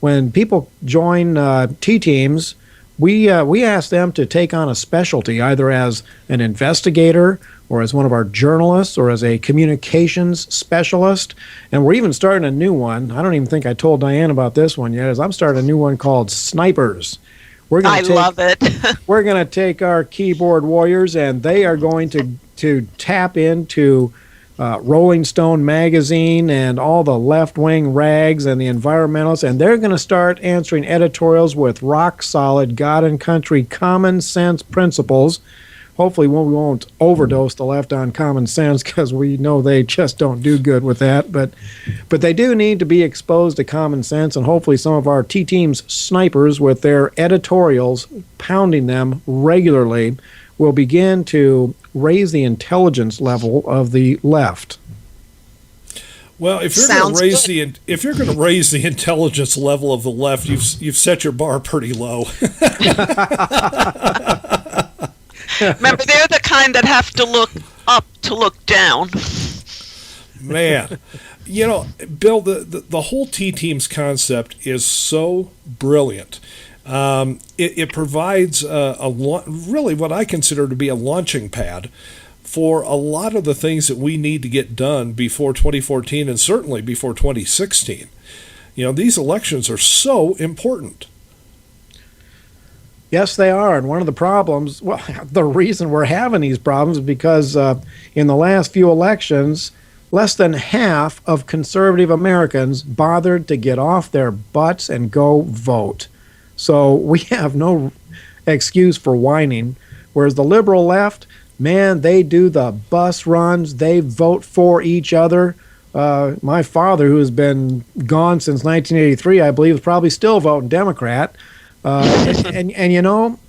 When people join T-Teams, we ask them to take on a specialty, either as an investigator or as one of our journalists or as a communications specialist. And we're even starting a new one. I don't even think I told Diane about this one yet, as I'm starting a new one called Snipers. Love it. We're going to take our keyboard warriors, and they are going to tap into Rolling Stone magazine and all the left-wing rags and the environmentalists, and they're going to start answering editorials with rock-solid, God and country, common-sense principles. Hopefully we won't overdose the left on common sense, because we know they just don't do good with that. But they do need to be exposed to common sense, and hopefully some of our T-Teams snipers with their editorials, pounding them regularly, will begin to raise the intelligence level of the left. Well, if you're going to raise the intelligence level of the left, you've set your bar pretty low. Remember, they're the kind that have to look up to look down. Man, you know, Bill, the whole T-Teams concept is so brilliant. It provides really what I consider to be a launching pad for a lot of the things that we need to get done before 2014 and certainly before 2016. You know, these elections are so important. Yes, they are. And one of the problems, well, the reason we're having these problems is because in the last few elections, less than half of conservative Americans bothered to get off their butts and go vote. So we have no excuse for whining. Whereas the liberal left, man, they do the bus runs. They vote for each other. My father, who has been gone since 1983, I believe, is probably still voting Democrat. And you know,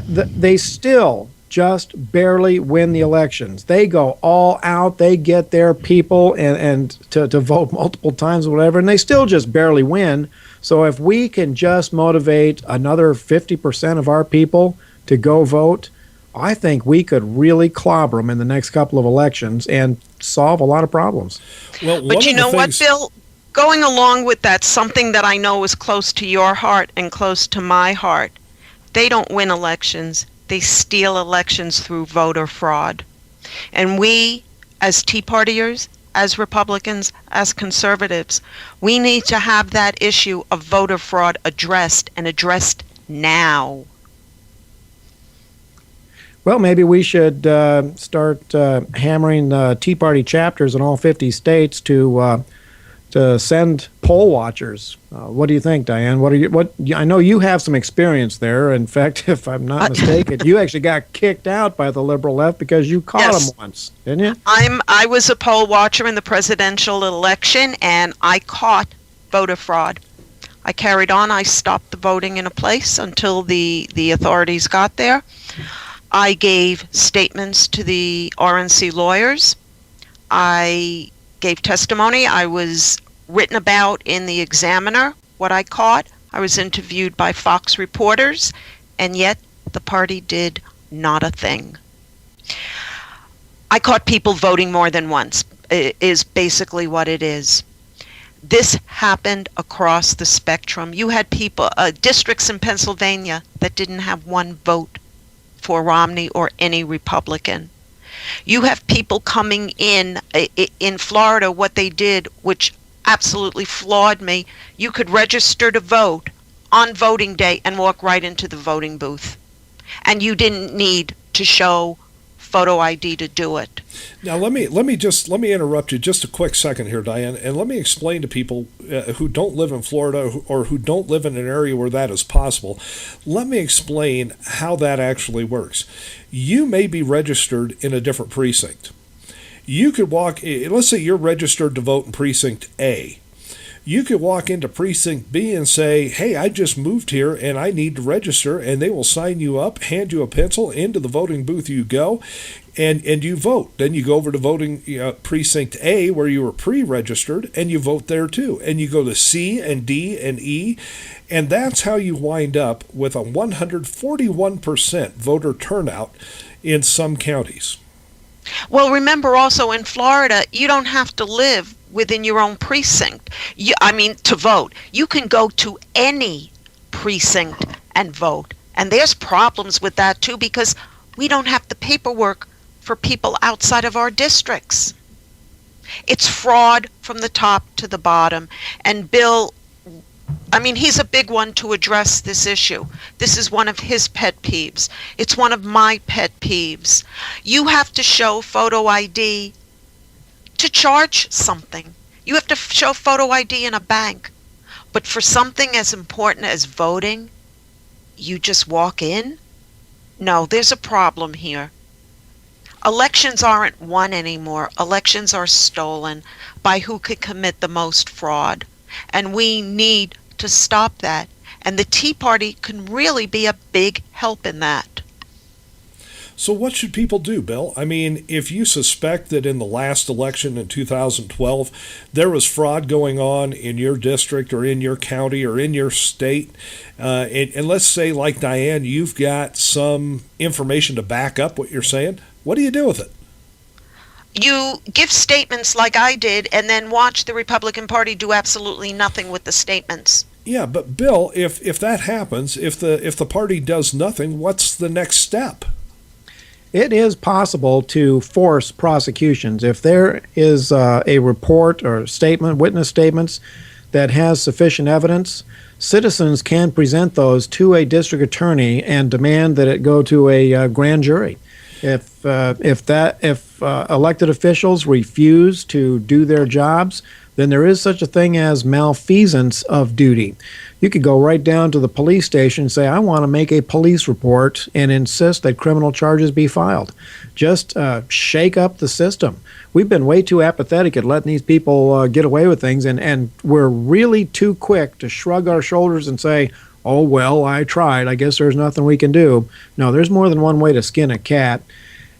they still just barely win the elections. They go all out. They get their people and to vote multiple times or whatever, and they still just barely win. So if we can just motivate another 50% of our people to go vote, I think we could really clobber them in the next couple of elections and solve a lot of problems. Well, but you know what, Bill? Going along with that, something that I know is close to your heart and close to my heart, they don't win elections. They steal elections through voter fraud. And we, as Tea Partiers, as Republicans, as conservatives, we need to have that issue of voter fraud addressed, and addressed now. Well, maybe we should start hammering Tea Party chapters in all 50 states to send poll watchers. What do you think, Diane? I know you have some experience there. In fact, if I'm not mistaken, you actually got kicked out by the liberal left because you caught them once, didn't you? I was a poll watcher in the presidential election, and I caught voter fraud. I carried on. I stopped the voting in a place until the authorities got there. I gave statements to the RNC lawyers. I gave testimony. I was written about in the Examiner, what I caught. I was interviewed by Fox reporters, and yet the party did not a thing. I caught people voting more than once, is basically what it is. This happened across the spectrum. You had people, districts in Pennsylvania that didn't have one vote for Romney or any Republican. You have people coming in Florida, what they did, which absolutely floored me. You could register to vote on voting day and walk right into the voting booth. And you didn't need to show photo ID to do it. Now let me interrupt you just a quick second here, Diane, and let me explain to people who don't live in Florida or who don't live in an area where that is possible. Let me explain how that actually works. You may be registered in a different precinct. You could walk. Let's say you're registered to vote in precinct A. You could walk into precinct B and say, hey, I just moved here and I need to register, and they will sign you up, hand you a pencil, into the voting booth you go, and you vote. Then you go over to voting precinct A where you were pre-registered, and you vote there too. And you go to C and D and E, and that's how you wind up with a 141% voter turnout in some counties. Well, remember also in Florida, you don't have to live within your own precinct. To vote. You can go to any precinct and vote. And there's problems with that too, because we don't have the paperwork for people outside of our districts. It's fraud from the top to the bottom. And Bill, he's a big one to address this issue. This is one of his pet peeves. It's one of my pet peeves. You have to show photo ID to charge something. You have to show photo ID in a bank. But for something as important as voting, you just walk in? No, there's a problem here. Elections aren't won anymore. Elections are stolen by who could commit the most fraud. And we need to stop that. And the Tea Party can really be a big help in that. So what should people do, Bill? If you suspect that in the last election in 2012 there was fraud going on in your district or in your county or in your state, and let's say, like Diane, you've got some information to back up what you're saying, what do you do with it? You give statements like I did, and then watch the Republican Party do absolutely nothing with the statements. Yeah, but Bill, if that happens, if the party does nothing, what's the next step? It is possible to force prosecutions. If there is a report or statement, witness statements that has sufficient evidence, citizens can present those to a district attorney and demand that it go to a grand jury. If elected officials refuse to do their jobs, then there is such a thing as malfeasance of duty. You could go right down to the police station and say, I want to make a police report and insist that criminal charges be filed. Just shake up the system. We've been way too apathetic at letting these people get away with things, and we're really too quick to shrug our shoulders and say, oh, well, I tried. I guess there's nothing we can do. No, there's more than one way to skin a cat.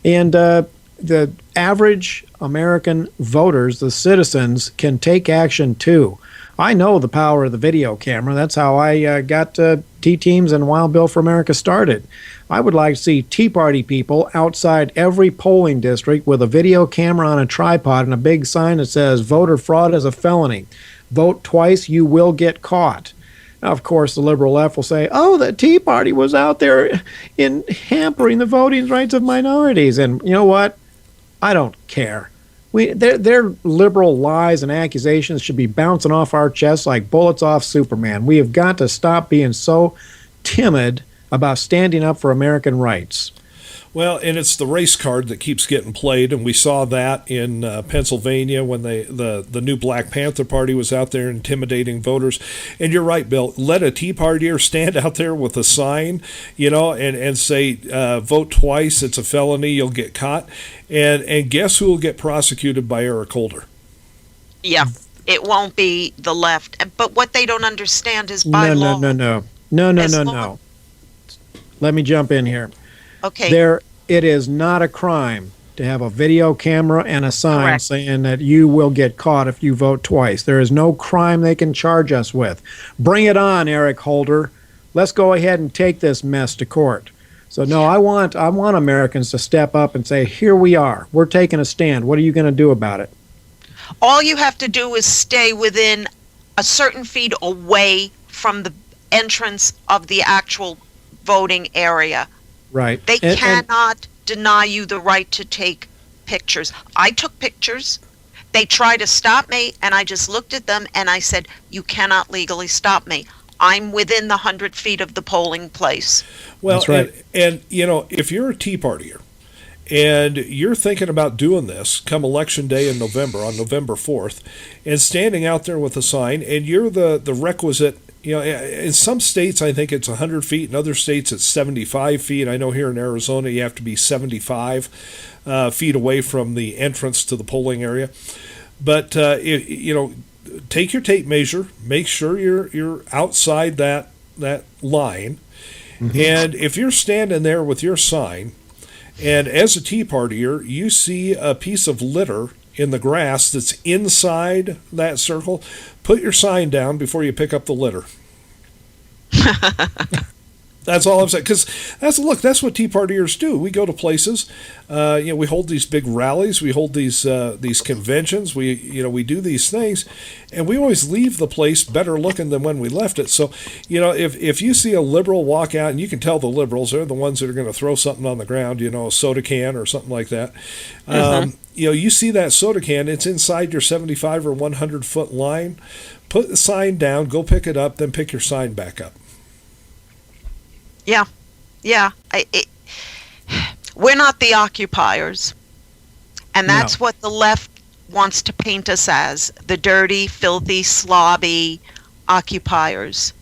And the average American voters, the citizens, can take action too. I know the power of the video camera. That's how I got T-Teams and Wild Bill for America started. I would like to see Tea Party people outside every polling district with a video camera on a tripod and a big sign that says, voter fraud is a felony. Vote twice, you will get caught. Now, of course, the liberal left will say, oh, the Tea Party was out there in hampering the voting rights of minorities. And you know what? I don't care. Their liberal lies and accusations should be bouncing off our chests like bullets off Superman. We have got to stop being so timid about standing up for American rights. Well, and it's the race card that keeps getting played, and we saw that in Pennsylvania when the new Black Panther Party was out there intimidating voters. And you're right, Bill. Let a Tea Partier stand out there with a sign, and say, vote twice, it's a felony, you'll get caught. And guess who will get prosecuted by Eric Holder? Yeah, it won't be the left. But what they don't understand is by law. No. Let me jump in here. Okay. It is not a crime to have a video camera and a sign Correct. saying that you will get caught if you vote twice. There is no crime they can charge us with. Bring it on, Eric Holder. Let's go ahead and take this mess to court. So no, I want Americans to step up and say, here we are. We're taking a stand. What are you going to do about it? All you have to do is stay within a certain feet away from the entrance of the actual voting area. Right. They cannot deny you the right to take pictures. I took pictures. They tried to stop me, and I just looked at them and I said, you cannot legally stop me. I'm within the 100 feet of the polling place. Well, That's right. and you know, if you're a Tea Partier and you're thinking about doing this come Election Day in November, on November 4th, and standing out there with a sign, and you're the requisite, you know, in some states I think it's 100 feet, in other states it's 75 feet. I know here in Arizona you have to be 75 feet away from the entrance to the polling area. But, you know, take your tape measure, make sure you're outside that line, and if you're standing there with your sign, and as a Tea Partier, you see a piece of litter in the grass that's inside that circle, put your sign down before you pick up the litter. That's all I'm saying. Because that's what Tea Partiers do. We go to places, you know, we hold these big rallies, we hold these conventions, we do these things, and we always leave the place better looking than when we left it. So, you know, if you see a liberal walk out, and you can tell the liberals, they're the ones that are going to throw something on the ground, you know, a soda can or something like that. You know, you see that soda can, it's inside your 75 or 100 foot line. Put the sign down, go pick it up, then pick your sign back up. Yeah. We're not the occupiers. And that's what the left wants to paint us as, the dirty, filthy, slobby occupiers.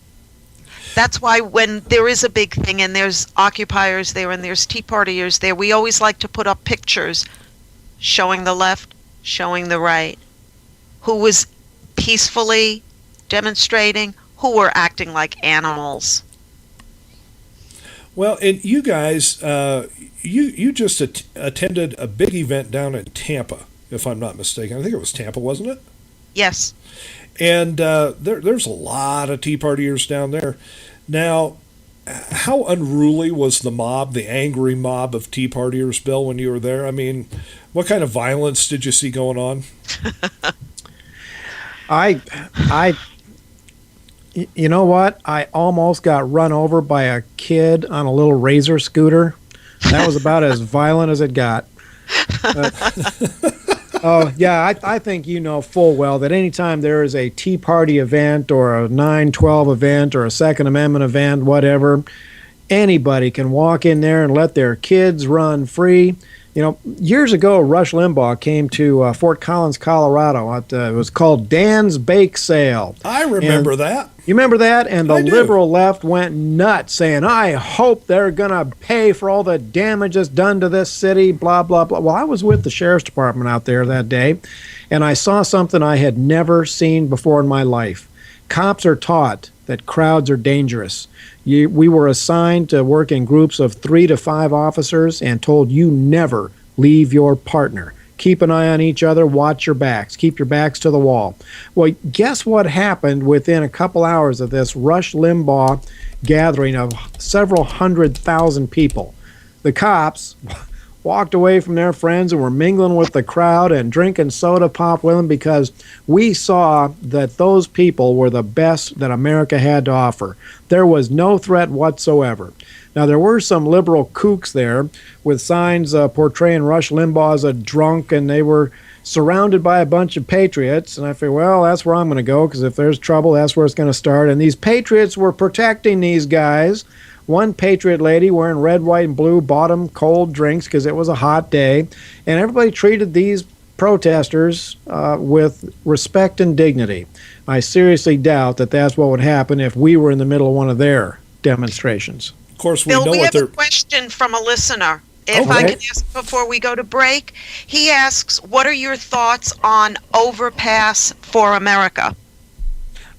That's why when there is a big thing and there's occupiers there and there's Tea Partiers there, we always like to put up pictures showing the left, showing the right, who was peacefully demonstrating, who were acting like animals. Well, and you guys, you just attended a big event down in Tampa, if I'm not mistaken. I think it was Tampa, wasn't it? Yes. And there's a lot of Tea Partiers down there. Now, how unruly was the mob, the angry mob of Tea Partiers, Bill, when you were there? I mean, what kind of violence did you see going on? You know what? I almost got run over by a kid on a little Razor scooter. That was about as violent as it got. I think you know full well that anytime there is a Tea Party event or a 9/12 event or a Second Amendment event, whatever, anybody can walk in there and let their kids run free. You know, years ago, Rush Limbaugh came to Fort Collins, Colorado. It was called Dan's Bake Sale. I remember that. You remember that? And the liberal left went nuts, saying, I hope they're going to pay for all the damage that's done to this city, blah, blah, blah. Well, I was with the sheriff's department out there that day, and I saw something I had never seen before in my life. Cops are taught that crowds are dangerous. We were assigned to work in groups of 3 to 5 officers and told you never leave your partner. Keep an eye on each other, watch your backs, keep your backs to the wall. Well, guess what happened within a couple hours of this Rush Limbaugh gathering of several 100,000 people? The cops walked away from their friends and were mingling with the crowd and drinking soda pop with them because we saw that those people were the best that America had to offer. There was no threat whatsoever. Now, there were some liberal kooks there with signs portraying Rush Limbaugh as a drunk, and they were surrounded by a bunch of patriots. And I figured, well, that's where I'm going to go, because if there's trouble, that's where it's going to start. And these patriots were protecting these guys. One patriot lady wearing red, white, and blue bought them cold drinks because it was a hot day. And everybody treated these protesters with respect and dignity. I seriously doubt that that's what would happen if we were in the middle of one of their demonstrations. Of course, we Bill, know we what have they're... a question from a listener. If I can ask before we go to break, he asks, what are your thoughts on Overpass for America?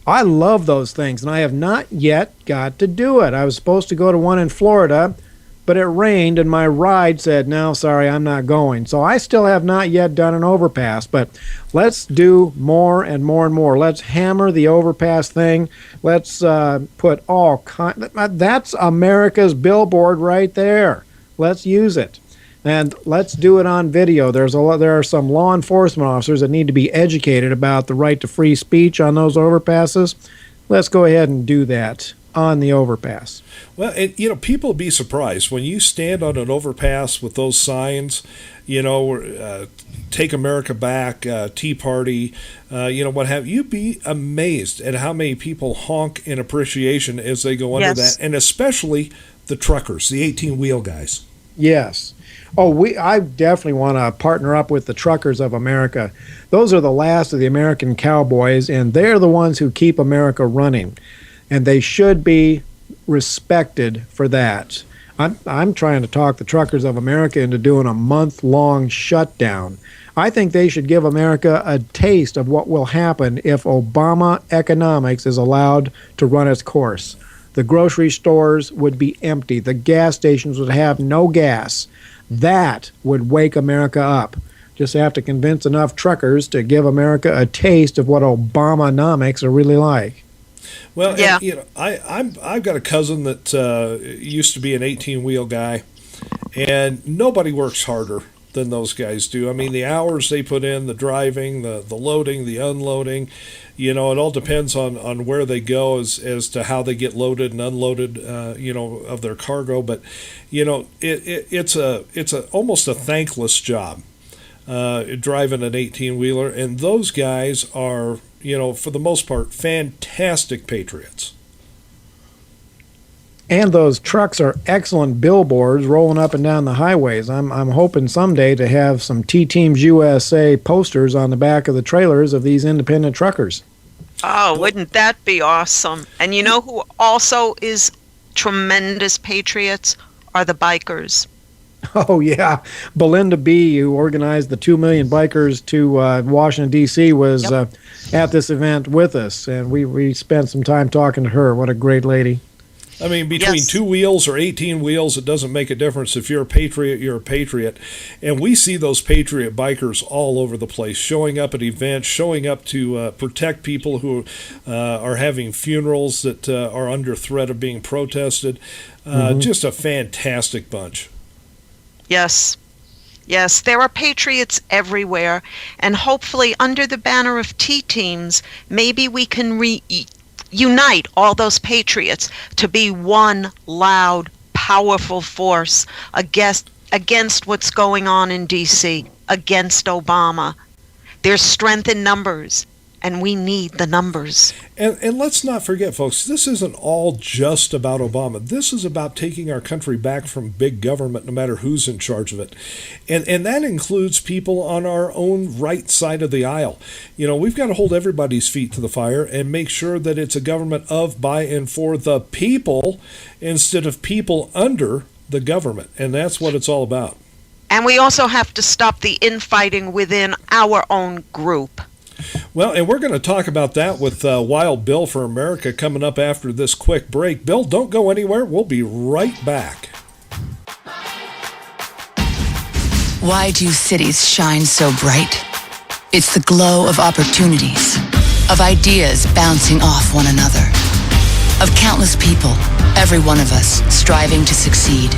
I love those things, and I have not yet got to do it. I was supposed to go to one in Florida, but it rained, and my ride said, no, sorry, I'm not going. So I still have not yet done an overpass, but let's do more and more and more. Let's hammer the overpass thing. Let's put all kinds. That's America's billboard right there. Let's use it. And let's do it on video. There are some law enforcement officers that need to be educated about the right to free speech on those overpasses. Let's go ahead and do that on the overpass. Well, and, people be surprised when you stand on an overpass with those signs, Take America Back, Tea Party, what have you. Be amazed at how many people honk in appreciation as they go under that, and especially the truckers, the 18-wheel guys. Yes. Oh, I definitely want to partner up with the Truckers of America. Those are the last of the American cowboys, and they're the ones who keep America running, and they should be respected for that. I'm trying to talk the Truckers of America into doing a month-long shutdown. I think they should give America a taste of what will happen if Obama economics is allowed to run its course. The grocery stores would be empty. The gas stations would have no gas. That would wake America up. Just have to convince enough truckers to give America a taste of what Obamanomics are really like. Well, yeah. I've got a cousin that used to be an 18-wheel guy, and nobody works harder than those guys do. I mean, the hours they put in, the driving, the loading, the unloading, it all depends on where they go as to how they get loaded and unloaded, of their cargo. But, it's almost a thankless job, driving an 18-wheeler. And those guys are, for the most part, fantastic patriots. And those trucks are excellent billboards rolling up and down the highways. I'm hoping someday to have some T-Teams USA posters on the back of the trailers of these independent truckers. Oh, wouldn't that be awesome? And you know who also is tremendous patriots are the bikers. Oh, yeah. Belinda B., who organized the 2 million bikers to Washington, D.C., was at this event with us, and we spent some time talking to her. What a great lady. I mean, between 2 wheels or 18 wheels, it doesn't make a difference. If you're a patriot, you're a patriot. And we see those patriot bikers all over the place, showing up at events, showing up to protect people who are having funerals that are under threat of being protested. Just a fantastic bunch. Yes. Yes, there are patriots everywhere, and hopefully under the banner of T-Teams, maybe we can unite all those patriots to be one loud, powerful force against what's going on in D.C., against Obama. There's strength in numbers, and we need the numbers. And let's not forget, folks, this isn't all just about Obama. This is about taking our country back from big government, no matter who's in charge of it. And that includes people on our own right side of the aisle. We've got to hold everybody's feet to the fire and make sure that it's a government of, by, and for the people instead of people under the government. And that's what it's all about. And we also have to stop the infighting within our own group. Well, and we're going to talk about that with Wild Bill for America coming up after this quick break. Bill, don't go anywhere. We'll be right back. Why do cities shine so bright? It's the glow of opportunities, of ideas bouncing off one another, of countless people, every one of us, striving to succeed.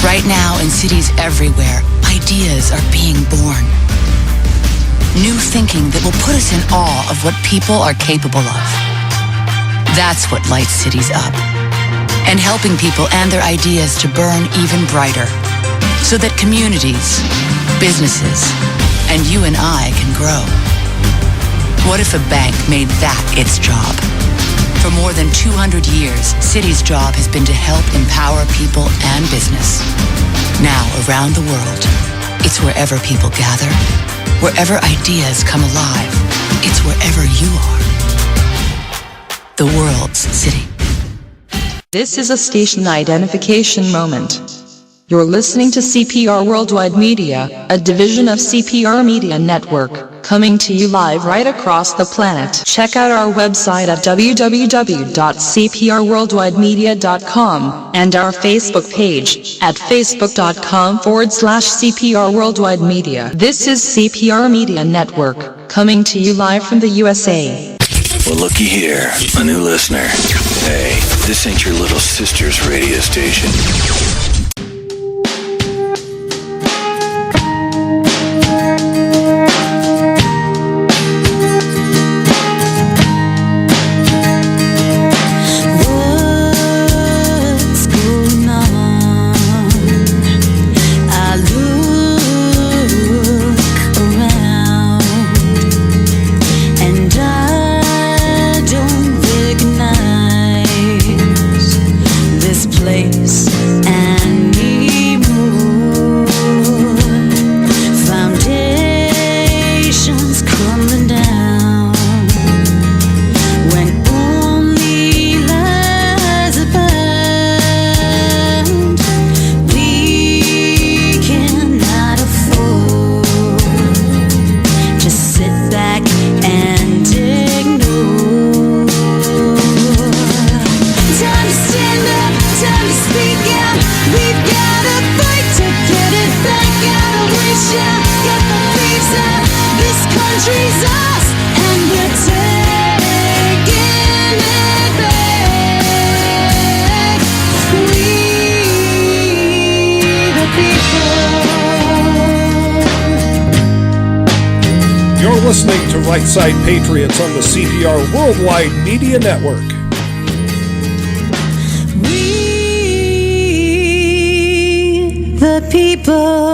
Right now, in cities everywhere, ideas are being born. New thinking that will put us in awe of what people are capable of. That's what lights cities up. And helping people and their ideas to burn even brighter, so that communities, businesses, and you and I can grow. What if a bank made that its job? For more than 200 years, Citi's job has been to help empower people and business. Now, around the world, it's wherever people gather, wherever ideas come alive. It's wherever you are. The world's city. This is a station identification moment. You're listening to CPR Worldwide Media, a division of CPR Media Network, coming to you live right across the planet. Check out our website at www.cprworldwidemedia.com and our Facebook page at facebook.com/CPR Worldwide Media. This is CPR Media Network, coming to you live from the USA. Well, looky here, a new listener. Hey, this ain't your little sister's radio station. Whoa. listening to Right Side Patriots on the CPR Worldwide Media Network. We, the people.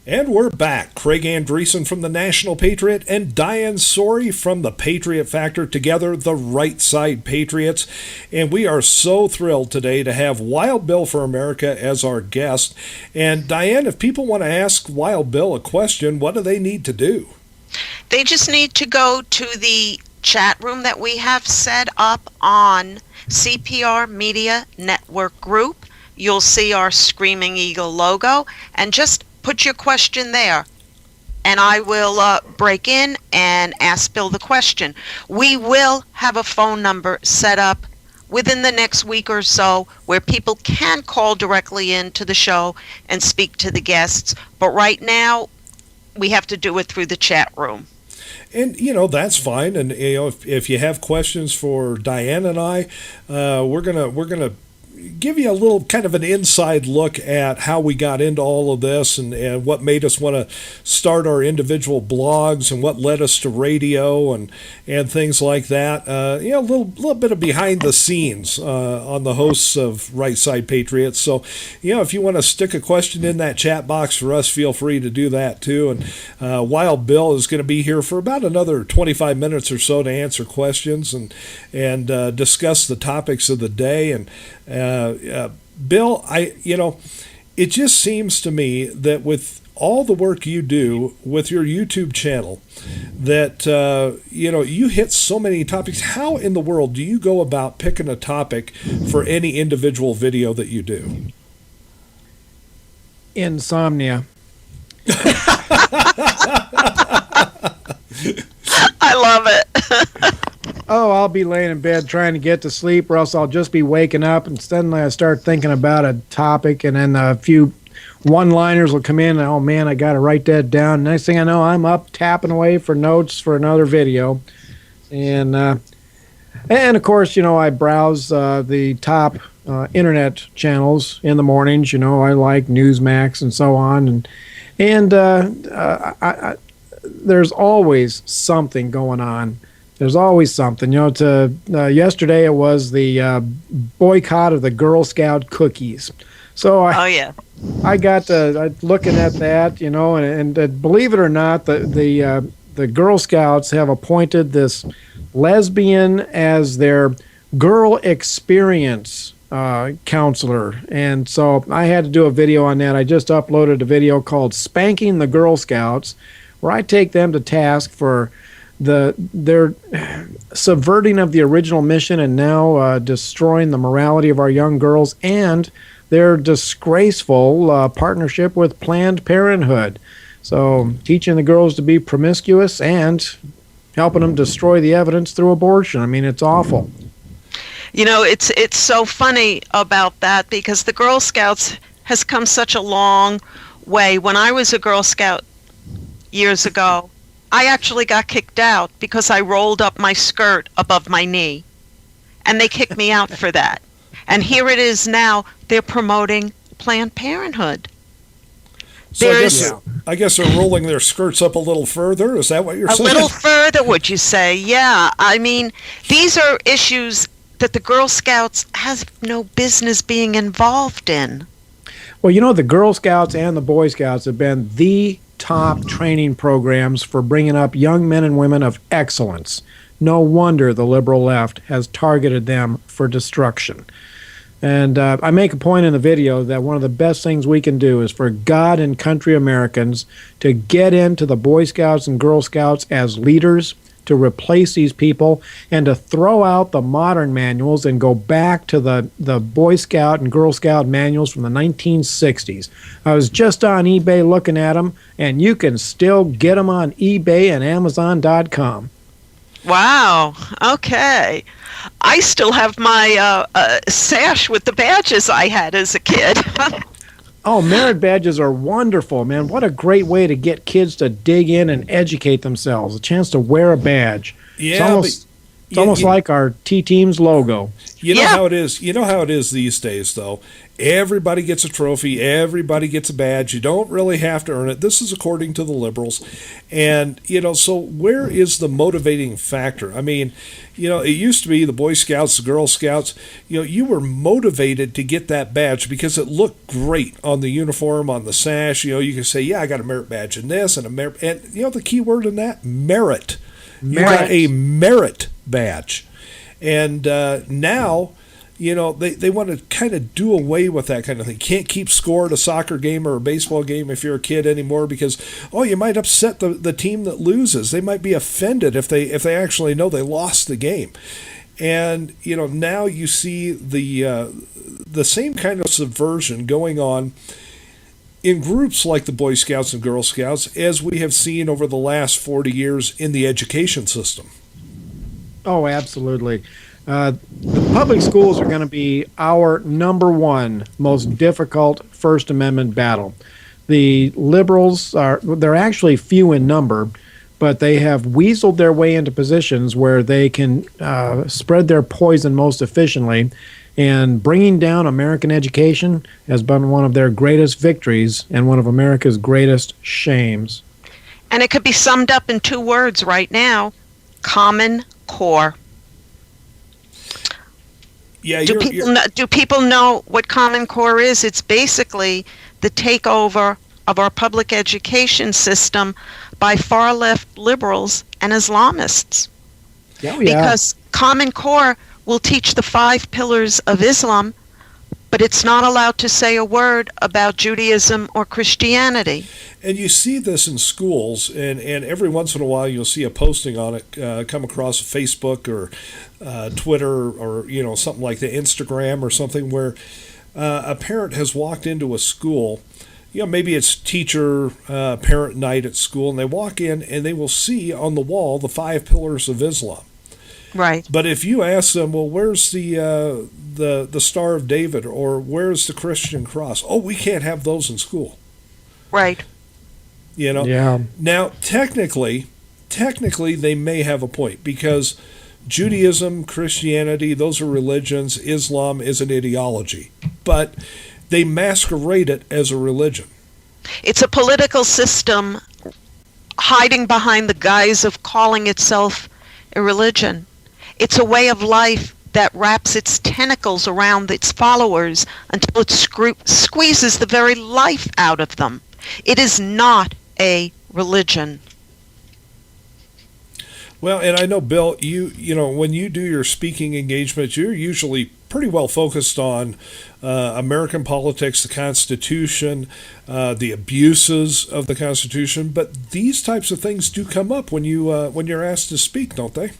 And we're back. Craig Andreessen from the National Patriot and Diane Sori from the Patriot Factor, together, the Right Side Patriots. And we are so thrilled today to have Wild Bill for America as our guest. And Diane, if people want to ask Wild Bill a question, what do they need to do? They just need to go to the chat room that we have set up on CPR Media Network Group. You'll see our Screaming Eagle logo, and just put your question there, and I will break in and ask Bill the question. We will have a phone number set up within the next week or so where people can call directly into the show and speak to the guests, but right now we have to do it through the chat room. And, that's fine. And, if you have questions for Diane and I, we're gonna give you a little kind of an inside look at how we got into all of this and what made us want to start our individual blogs and what led us to radio and things like that. A little bit of behind the scenes on the hosts of Right Side Patriots. So, if you want to stick a question in that chat box for us, feel free to do that too. And Wild Bill is going to be here for about another 25 minutes or so to answer questions and discuss the topics of the day. And Bill, it just seems to me that with all the work you do with your YouTube channel, that you hit so many topics. How in the world do you go about picking a topic for any individual video that you do? Insomnia. I love it. Oh, I'll be laying in bed trying to get to sleep, or else I'll just be waking up, and suddenly I start thinking about a topic, and then a few one-liners will come in, and oh man, I got to write that down. Next thing I know, I'm up tapping away for notes for another video. And of course, I browse the top internet channels in the mornings. I like Newsmax and so on, and there's always something going on. There's always something. Yesterday it was the boycott of the Girl Scout cookies. So I got looking at that, and believe it or not, the Girl Scouts have appointed this lesbian as their girl experience counselor. And so I had to do a video on that. I just uploaded a video called Spanking the Girl Scouts, where I take them to task for their subverting of the original mission and now destroying the morality of our young girls, and their disgraceful partnership with Planned Parenthood. So teaching the girls to be promiscuous and helping them destroy the evidence through abortion. I mean, it's awful. It's so funny about that, because the Girl Scouts has come such a long way. When I was a Girl Scout years ago, I actually got kicked out because I rolled up my skirt above my knee, and they kicked me out for that. And here it is now, they're promoting Planned Parenthood. So I guess they're rolling their skirts up a little further. Is that what you're saying? A little further, would you say? Yeah. I mean, these are issues that the Girl Scouts has no business being involved in. Well, the Girl Scouts and the Boy Scouts have been the top training programs for bringing up young men and women of excellence. No wonder the liberal left has targeted them for destruction. And I make a point in the video that one of the best things we can do is for God and country Americans to get into the Boy Scouts and Girl Scouts as leaders, to replace these people, and to throw out the modern manuals and go back to the Boy Scout and Girl Scout manuals from the 1960s. I was just on eBay looking at them, and you can still get them on eBay and Amazon.com. Wow. Okay. I still have my sash with the badges I had as a kid. Oh, merit badges are wonderful, man. What a great way to get kids to dig in and educate themselves. A chance to wear a badge. Yeah, It's almost like our T-Team's logo. You know how it is. You know how it is these days, though. Everybody gets a trophy. Everybody gets a badge. You don't really have to earn it. This is according to the liberals. And, so where is the motivating factor? I mean, it used to be the Boy Scouts, the Girl Scouts. You were motivated to get that badge because it looked great on the uniform, on the sash. You could say, yeah, I got a merit badge in this and a merit. And, the key word in that, merit. You got a merit badge. And now, they want to kind of do away with that kind of thing. Can't keep score at a soccer game or a baseball game if you're a kid anymore because, you might upset the team that loses. They might be offended if they actually know they lost the game. And, now you see the same kind of subversion going on in groups like the Boy Scouts and Girl Scouts as we have seen over the last 40 years in the education system. Oh, absolutely. The public schools are going to be our number one most difficult First Amendment battle. The liberals they're actually few in number, but they have weaseled their way into positions where they can spread their poison most efficiently. And bringing down American education has been one of their greatest victories and one of America's greatest shames. And it could be summed up in 2 words right now: Common Core. Yeah, do people know what Common Core is? It's basically the takeover of our public education system by far left liberals and Islamists. Yeah. Because Common Core will teach the 5 pillars of Islam, but it's not allowed to say a word about Judaism or Christianity. And you see this in schools, and every once in a while you'll see a posting on it come across Facebook or Twitter or something like the Instagram or something where a parent has walked into a school. Maybe it's teacher parent night at school, and they walk in and they will see on the wall the 5 pillars of Islam. Right. But if you ask them, well, where's the Star of David or where's the Christian cross? Oh, we can't have those in school. Right. Yeah. Now, technically, they may have a point because Judaism, Christianity, those are religions. Islam is an ideology. But they masquerade it as a religion. It's a political system hiding behind the guise of calling itself a religion. It's a way of life that wraps its tentacles around its followers until it squeezes the very life out of them. It is not a religion. Well, and I know, Bill, you when you do your speaking engagements, you're usually pretty well focused on American politics, the Constitution, the abuses of the Constitution. But these types of things do come up when you're asked to speak, don't they?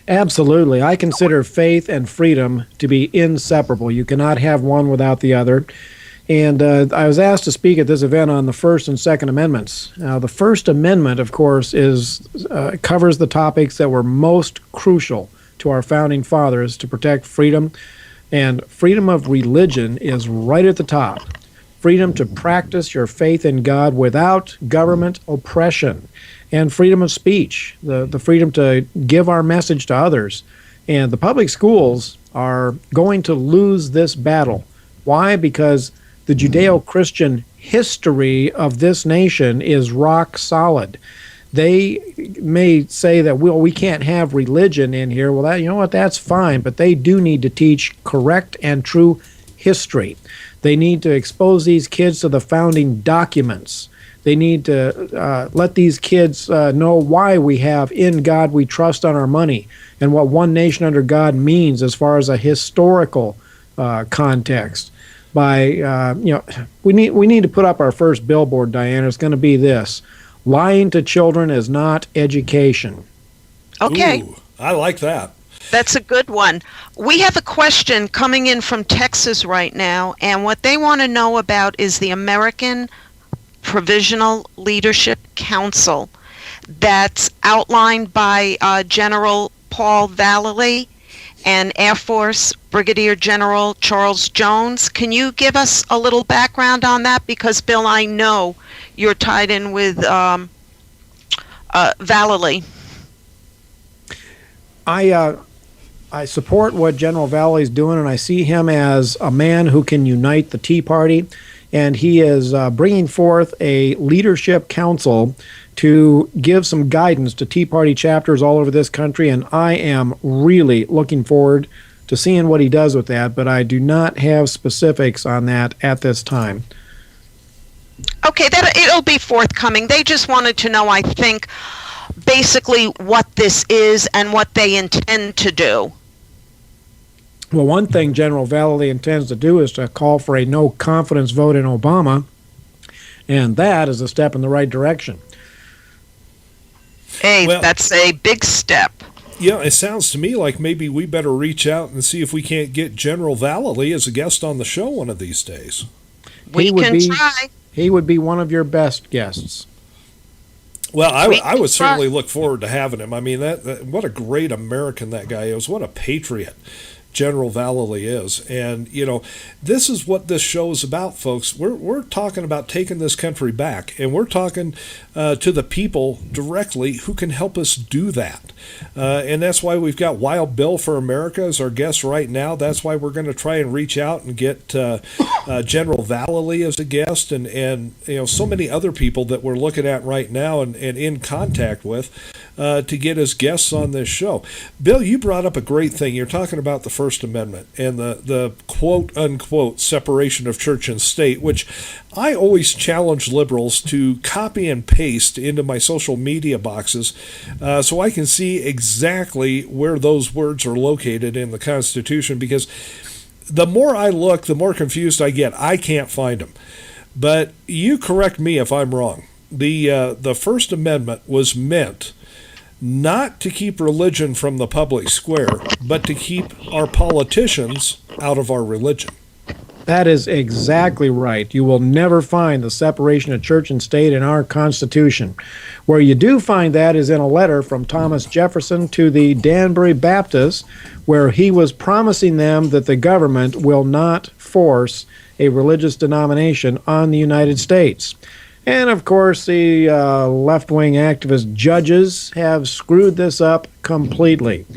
Absolutely. I consider faith and freedom to be inseparable. You cannot have one without the other. And I was asked to speak at this event on the First and Second Amendments. Now, the First Amendment, of course, covers the topics that were most crucial to our founding fathers to protect freedom. And freedom of religion is right at the top. Freedom to practice your faith in God without government oppression. And freedom of speech, the freedom to give our message to others. And the public schools are going to lose this battle. Why? Because the Judeo-Christian history of this nation is rock solid. They may say that we can't have religion in here. Well, that's fine, but they do need to teach correct and true history. They need to expose these kids to the founding documents. They need to let these kids know why we have "in God we trust" on our money and what one nation under God means as far as a historical context. We need to put up our first billboard, Diana. It's going to be this: lying to children is not education. Okay. Ooh, I like that. That's a good one. We have a question coming in from Texas right now, and what they want to know about is the American Provisional Leadership Council that's outlined by General Paul Vallely and Air Force Brigadier General Charles Jones. Can you give us a little background on that? Because, Bill, I know you're tied in with Vallely. I support what General Valley is doing, and I see him as a man who can unite the Tea Party, and he is bringing forth a leadership council to give some guidance to Tea Party chapters all over this country, and I am really looking forward to seeing what he does with that, but I do not have specifics on that at this time. Okay, it'll be forthcoming. They just wanted to know, I think, basically what this is and what they intend to do. Well, one thing General Valley intends to do is to call for a no confidence vote in Obama, and that is a step in the right direction. Hey, well, that's a big step. Yeah, it sounds to me like maybe we better reach out and see if we can't get General Valley as a guest on the show one of these days. We can try. He would be one of your best guests. Well, I would certainly look forward to having him. I mean, that what a great American that guy is. What a patriot General Valley is. And, you know, this is what this show is about, folks. We're talking about taking this country back, and we're talking to the people directly who can help us do that. And that's why we've got Wild Bill for America as our guest right now. That's why we're going to try and reach out and get General Valley as a guest, and you know, so many other people that we're looking at right now and in contact with to get as guests on this show. Bill, you brought up a great thing. You're talking about the First Amendment and the quote-unquote separation of church and state, which I always challenge liberals to copy and paste into my social media boxes so I can see exactly where those words are located in the Constitution, because the more I look, the more confused I get. I can't find them. But you correct me if I'm wrong. The First Amendment was meant not to keep religion from the public square, but to keep our politicians out of our religion. That is exactly right. You will never find the separation of church and state in our Constitution. Where you do find that is in a letter from Thomas Jefferson to the Danbury Baptists, where he was promising them that the government will not force a religious denomination on the United States. And, of course, the left-wing activist judges have screwed this up completely.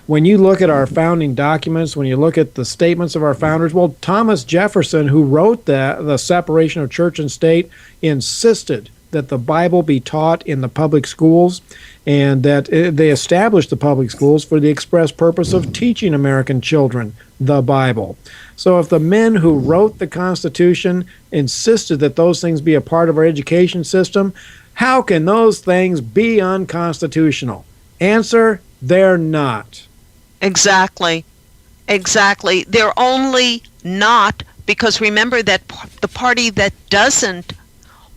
When you look at our founding documents, when you look at the statements of our founders, well, Thomas Jefferson, who wrote the separation of church and state, insisted that the Bible be taught in the public schools, and that they established the public schools for the express purpose of teaching American children the Bible. So if the men who wrote the Constitution insisted that those things be a part of our education system, how can those things be unconstitutional? Answer, they're not. Exactly. They're only not because remember that the party that doesn't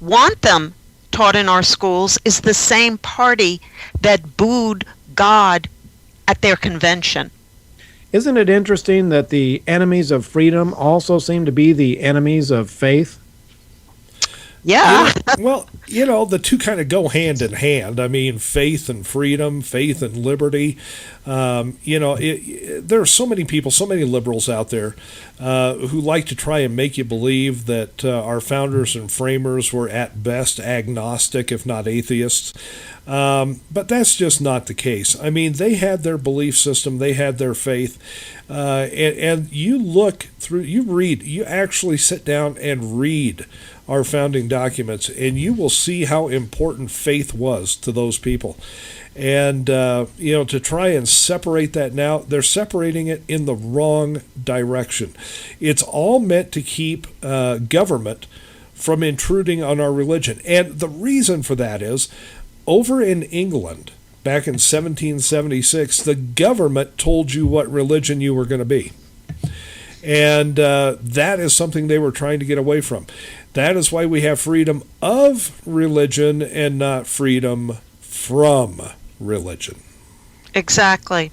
want them taught in our schools is the same party that booed God at their convention. Isn't it interesting that the enemies of freedom also seem to be the enemies of faith? Yeah. Well, you know, the two kind of go hand in hand. I mean, faith and freedom, faith and liberty. You know, there are so many people, so many liberals out there who like to try and make you believe that our founders and framers were at best agnostic, if not atheists. But that's just not the case. I mean, they had their belief system, they had their faith, and you look through, you read, you actually sit down and read our founding documents, and you will see how important faith was to those people. And, you know, to try and separate that now, they're separating it in the wrong direction. It's all meant to keep government from intruding on our religion. And the reason for that is, over in England, back in 1776, the government told you what religion you were going to be. And that is something they were trying to get away from. That is why we have freedom of religion and not freedom from religion. Exactly.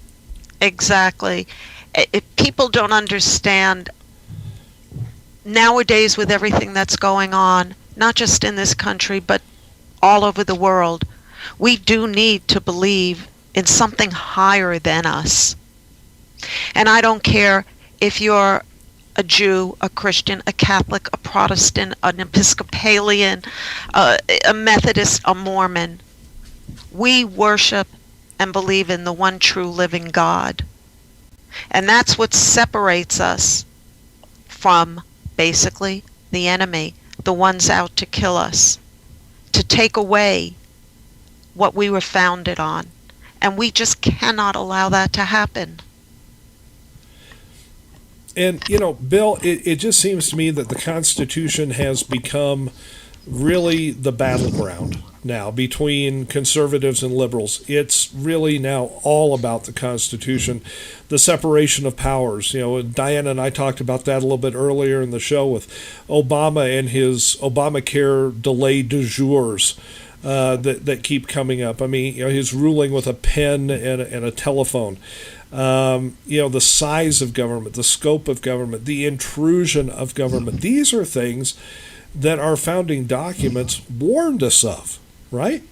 People don't understand nowadays with everything that's going on, not just in this country, but all over the world. We do need to believe in something higher than us. And I don't care if you're a Jew, a Christian, a Catholic, a Protestant, an Episcopalian, a Methodist, a Mormon. We worship and believe in the one true living God. And that's what separates us from basically the enemy, the ones out to kill us, to take away what we were founded on. And we just cannot allow that to happen. And, Bill, it just seems to me that the Constitution has become really the battleground now between conservatives and liberals. It's really now all about the Constitution, the separation of powers. Diana and I talked about that a little bit earlier in the show with Obama and his Obamacare delay du jours that keep coming up. I mean, his ruling with a pen and a telephone. The size of government, the scope of government, the intrusion of government. These are things that our founding documents warned us of, right?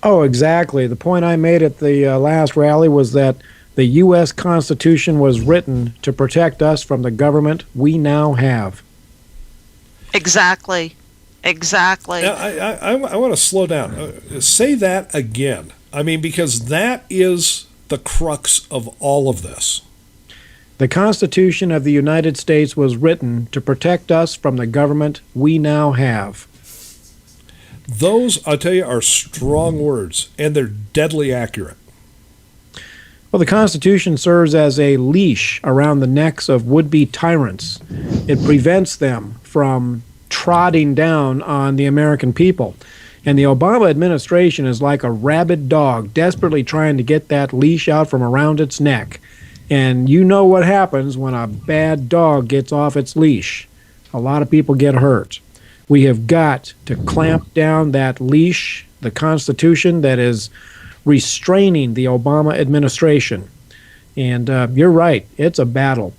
Oh, exactly. The point I made at the last rally was that the U.S. Constitution was written to protect us from the government we now have. Exactly. Now, I want to slow down. Say that again. I mean, because that is the crux of all of this. The Constitution of the United States was written to protect us from the government we now have. Those, I'll tell you, are strong words, and they're deadly accurate. Well, the Constitution serves as a leash around the necks of would-be tyrants. It prevents them from trotting down on the American people. And the Obama administration is like a rabid dog desperately trying to get that leash out from around its neck. And you know what happens when a bad dog gets off its leash. A lot of people get hurt. We have got to clamp down that leash, the Constitution that is restraining the Obama administration. And you're right, it's a battle.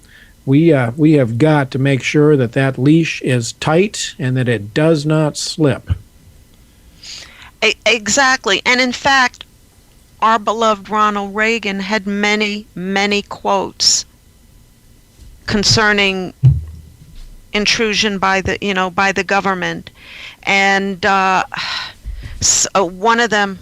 We have got to make sure that that leash is tight and that it does not slip. Exactly. And in fact, our beloved Ronald Reagan had many, many quotes concerning intrusion by the government, and so one of them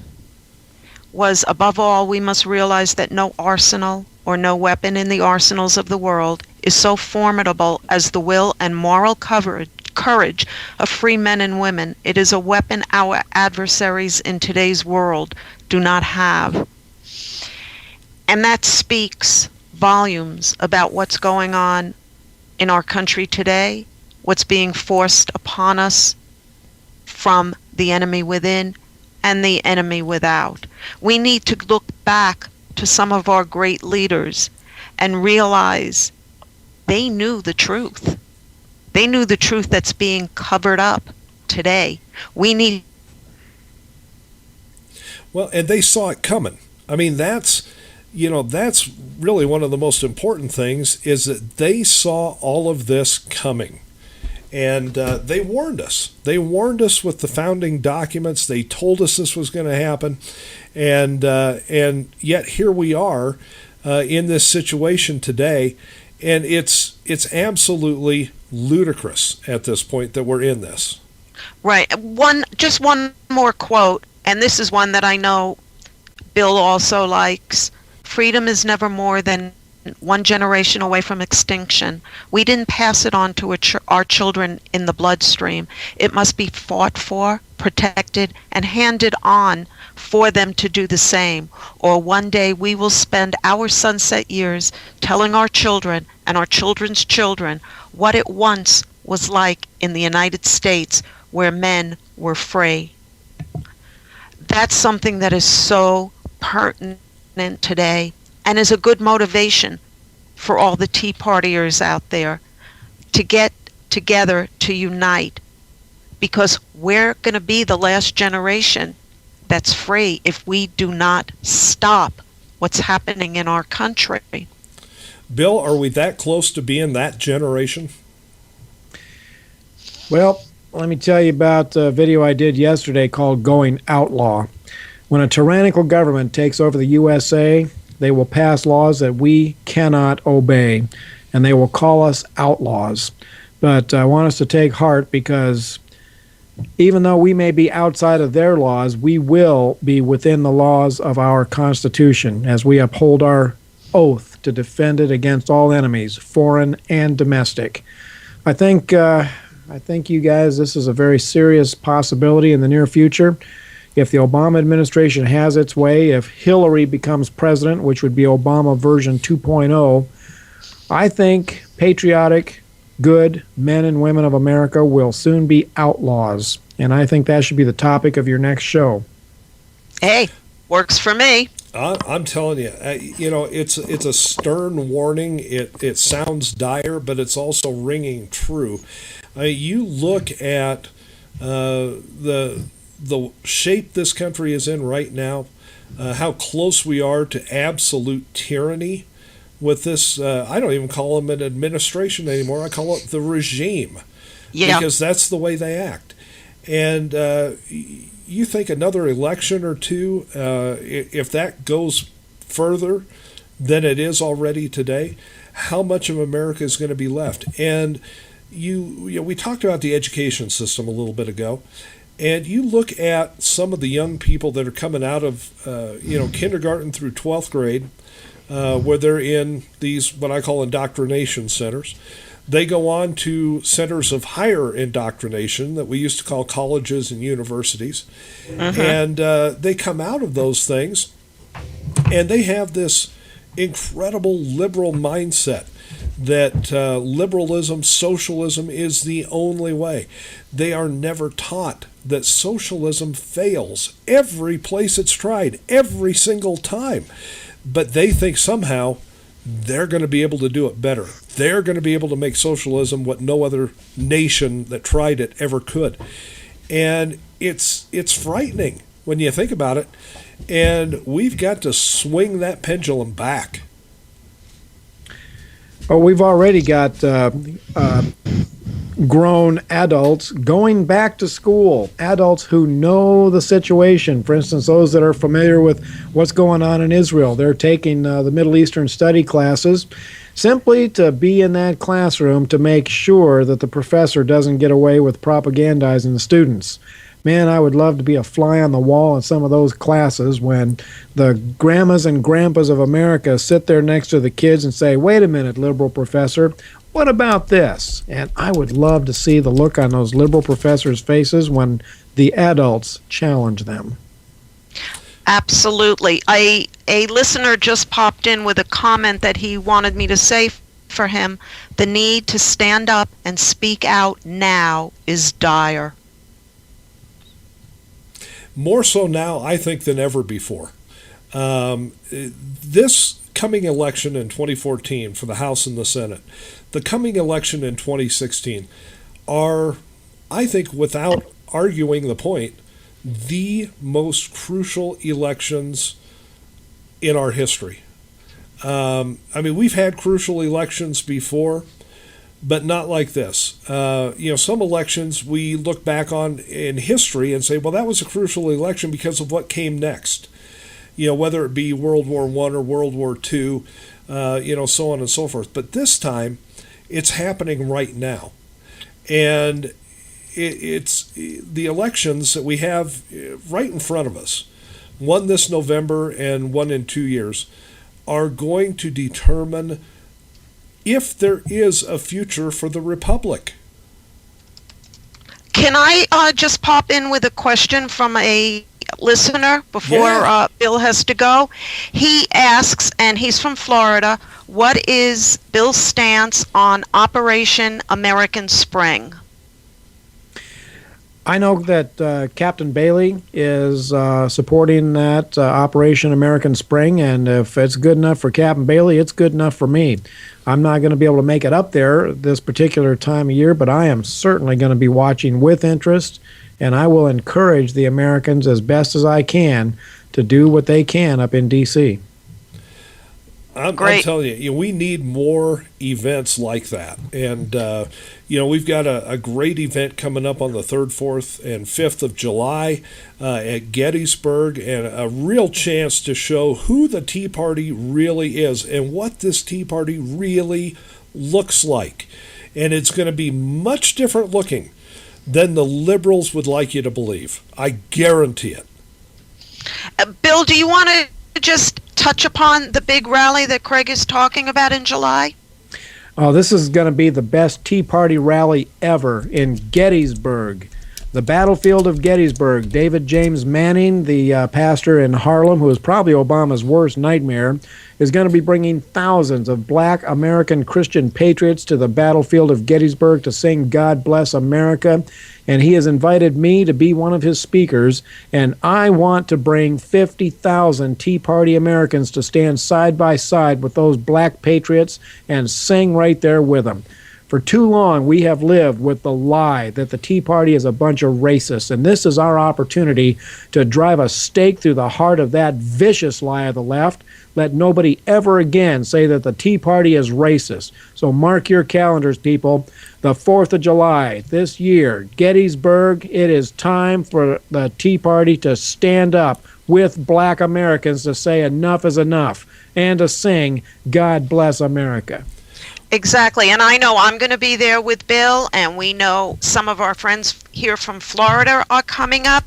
was, above all, we must realize that no arsenal or no weapon in the arsenals of the world is so formidable as the will and moral courage of free men and women. It is a weapon our adversaries in today's world do not have. And that speaks volumes about what's going on in our country today, what's being forced upon us from the enemy within and the enemy without. We need to look back to some of our great leaders and realize they knew the truth. They knew the truth that's being covered up today. We need. Well, and they saw it coming. I mean, that's really one of the most important things, is that they saw all of this coming. And they warned us. They warned us with the founding documents. They told us this was going to happen. And yet here we are in this situation today. And it's absolutely ludicrous at this point that we're in this. Right. Just one more quote, and this is one that I know Bill also likes. Freedom is never more than one generation away from extinction. We didn't pass it on to our children in the bloodstream. It must be fought for, protected, and handed on for them to do the same. Or one day we will spend our sunset years telling our children and our children's children what it once was like in the United States, where men were free. That's something that is so pertinent today, and is a good motivation for all the Tea Partiers out there to get together, to unite, because we're going to be the last generation that's free if we do not stop what's happening in our country. Bill, are we that close to being that generation? Well, let me tell you about a video I did yesterday called Going Outlaw. When a tyrannical government takes over the USA, they will pass laws that we cannot obey, and they will call us outlaws. But I want us to take heart, because even though we may be outside of their laws, we will be within the laws of our Constitution as we uphold our oath to defend it against all enemies, foreign and domestic. I think you guys, this is a very serious possibility in the near future. If the Obama administration has its way, if Hillary becomes president, which would be Obama version 2.0, I think patriotic, good men and women of America will soon be outlaws. And I think that should be the topic of your next show. Hey, works for me. I'm telling you, it's a stern warning. It sounds dire, but it's also ringing true. You look at the shape this country is in right now, how close we are to absolute tyranny with this. I don't even call them an administration anymore. I call it the regime, because that's the way they act. And you think another election or two, if that goes further than it is already today, how much of America is going to be left? And we talked about the education system a little bit ago, and you look at some of the young people that are coming out of kindergarten through 12th grade, where they're in these what I call indoctrination centers. They go on to centers of higher indoctrination that we used to call colleges and universities. And they come out of those things, and they have this incredible liberal mindset that liberalism, socialism is the only way. They are never taught that socialism fails every place it's tried, every single time. But they think somehow they're going to be able to do it better. They're going to be able to make socialism what no other nation that tried it ever could. And it's frightening when you think about it. And we've got to swing that pendulum back. Well, we've already got grown adults going back to school, adults who know the situation. For instance, those that are familiar with what's going on in Israel, they're taking the Middle Eastern study classes simply to be in that classroom to make sure that the professor doesn't get away with propagandizing the students. Man, I would love to be a fly on the wall in some of those classes when the grandmas and grandpas of America sit there next to the kids and say, wait a minute, liberal professor, what about this? And I would love to see the look on those liberal professors' faces when the adults challenge them. Absolutely. A listener just popped in with a comment that he wanted me to say for him. The need to stand up and speak out now is dire. More so now, I think, than ever before. This coming election in 2014 for the House and the Senate, the coming election in 2016 are, I think, without arguing the point, the most crucial elections in our history. We've had crucial elections before, but not like this. Some elections we look back on in history and say, well, that was a crucial election because of what came next. Whether it be World War I or World War II, so on and so forth. But this time, it's happening right now. And it's the elections that we have right in front of us, one this November and one in 2 years, are going to determine if there is a future for the Republic. Can I just pop in with a question from a listener before Bill has to go? He asks, and he's from Florida, what is Bill's stance on Operation American Spring? I know that Captain Bailey is supporting that Operation American Spring, and if it's good enough for Captain Bailey, it's good enough for me. I'm not going to be able to make it up there this particular time of year, but I am certainly going to be watching with interest, and I will encourage the Americans as best as I can to do what they can up in D.C. I'm telling you, we need more events like that. And, we've got a great event coming up on the 3rd, 4th, and 5th of July at Gettysburg, and a real chance to show who the Tea Party really is and what this Tea Party really looks like. And it's going to be much different looking than the liberals would like you to believe. I guarantee it. Bill, do you want to just touch upon the big rally that Craig is talking about in July? Oh, this is going to be the best Tea Party rally ever in Gettysburg. The battlefield of Gettysburg. David James Manning, the pastor in Harlem, who is probably Obama's worst nightmare, is going to be bringing thousands of black American Christian patriots to the battlefield of Gettysburg to sing God Bless America. And he has invited me to be one of his speakers. And I want to bring 50,000 Tea Party Americans to stand side by side with those black patriots and sing right there with them. For too long, we have lived with the lie that the Tea Party is a bunch of racists, and this is our opportunity to drive a stake through the heart of that vicious lie of the left. Let nobody ever again say that the Tea Party is racist. So mark your calendars, people. The 4th of July this year, Gettysburg, it is time for the Tea Party to stand up with black Americans to say enough is enough and to sing God Bless America. Exactly, and I know I'm going to be there with Bill, and we know some of our friends here from Florida are coming up.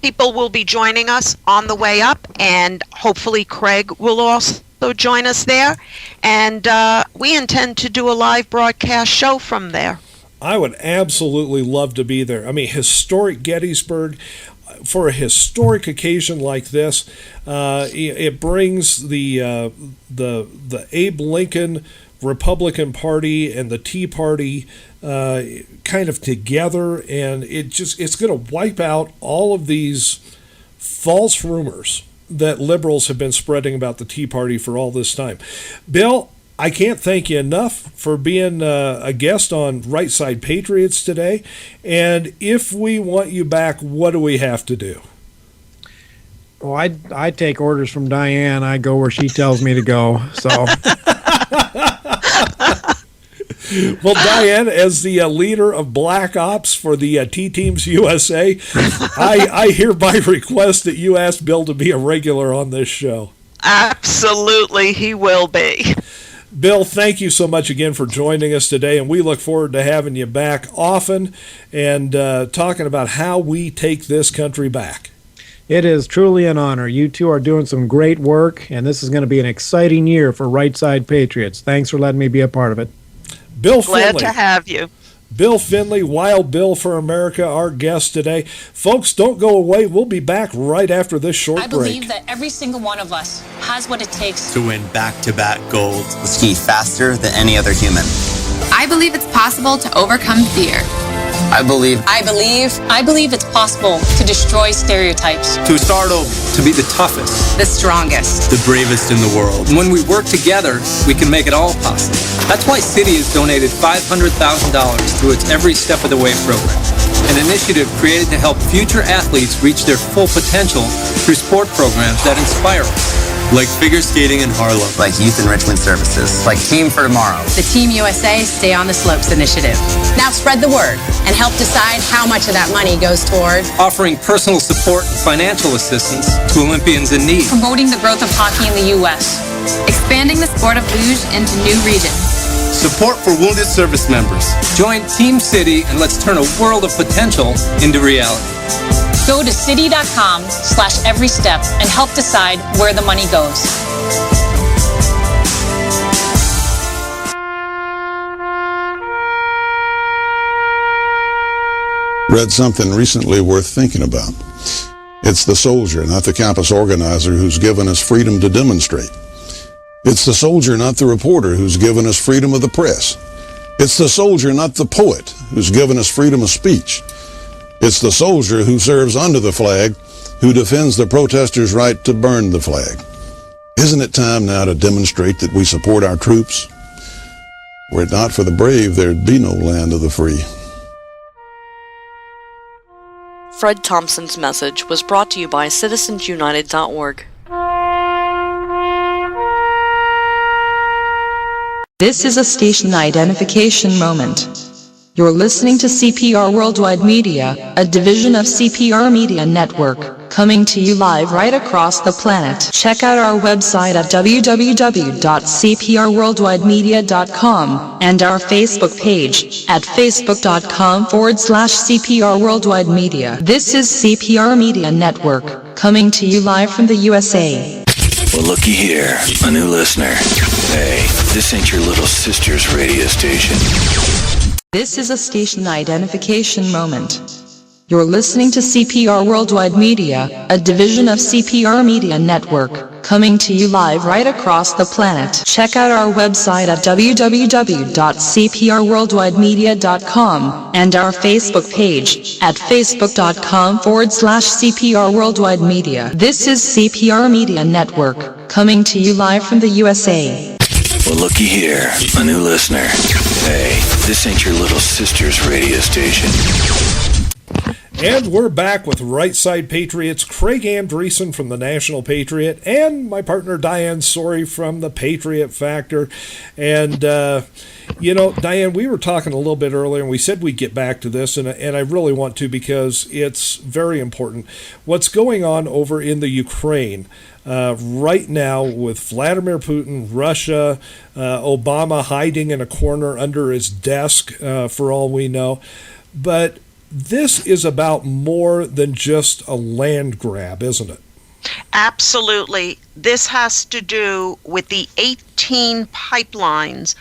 People will be joining us on the way up, and hopefully Craig will also join us there, and we intend to do a live broadcast show from there. I would absolutely love to be there. I mean, historic Gettysburg. For a historic occasion like this, it brings the Abe Lincoln Republican Party and the Tea Party kind of together, and it's going to wipe out all of these false rumors that liberals have been spreading about the Tea Party for all this time. Bill, I can't thank you enough for being a guest on Right Side Patriots today. And if we want you back, what do we have to do? Well, I take orders from Diane. I go where she tells me to go. So, well, Diane, as the leader of Black Ops for the T-Teams USA, I hereby request that you ask Bill to be a regular on this show. Absolutely, he will be. Bill, thank you so much again for joining us today, and we look forward to having you back often and talking about how we take this country back. It is truly an honor. You two are doing some great work, and this is going to be an exciting year for Right Side Patriots. Thanks for letting me be a part of it. Bill Glad Finley. to have you. Bill Finley, Wild Bill for America, our guest today. Folks, don't go away. We'll be back right after this short break. I believe that every single one of us has what it takes to win back-to-back gold. Ski faster than any other human. I believe it's possible to overcome fear. I believe it's possible to destroy stereotypes. To start over, to be the toughest, the strongest, the bravest in the world. When we work together, we can make it all possible. That's why Citi has donated $500,000 through its Every Step of the Way program, an initiative created to help future athletes reach their full potential through sport programs that inspire us. Like figure skating in Harlem. Like youth enrichment services. Like Team for Tomorrow. The Team USA Stay on the Slopes initiative. Now spread the word and help decide how much of that money goes toward offering personal support and financial assistance to Olympians in need. Promoting the growth of hockey in the U.S. Expanding the sport of luge into new regions. Support for wounded service members. Join Team Citi and let's turn a world of potential into reality. Go to citi.com/everystep and help decide where the money goes. Read something recently worth thinking about. It's the soldier, not the campus organizer, who's given us freedom to demonstrate. It's the soldier, not the reporter, who's given us freedom of the press. It's the soldier, not the poet, who's given us freedom of speech. It's the soldier who serves under the flag, who defends the protesters' right to burn the flag. Isn't it time now to demonstrate that we support our troops? Were it not for the brave, there'd be no land of the free. Fred Thompson's message was brought to you by citizensunited.org. This is a station identification moment. You're listening to CPR Worldwide Media, a division of CPR Media Network, coming to you live right across the planet. Check out our website at www.cprworldwidemedia.com and our Facebook page at facebook.com/CPR Worldwide Media. This is CPR Media Network, coming to you live from the USA. Well, looky here, a new listener. Hey, this ain't your little sister's radio station. This is a station identification moment. You're listening to CPR Worldwide Media, a division of CPR Media Network, coming to you live right across the planet. Check out our website at www.cprworldwidemedia.com and our Facebook page at facebook.com/CPR Worldwide Media. This is CPR Media Network, coming to you live from the USA. Well, looky here, a new listener. Hey, this ain't your little sister's radio station. And we're back with Right Side Patriots, Craig Andreessen from the National Patriot, and my partner Diane Sorey from the Patriot Factor. And, Diane, we were talking a little bit earlier, and we said we'd get back to this, and I really want to because it's very important. What's going on over in the Ukraine right now with Vladimir Putin, Russia, Obama hiding in a corner under his desk, for all we know. But this is about more than just a land grab, isn't it? Absolutely. This has to do with the 18 pipelines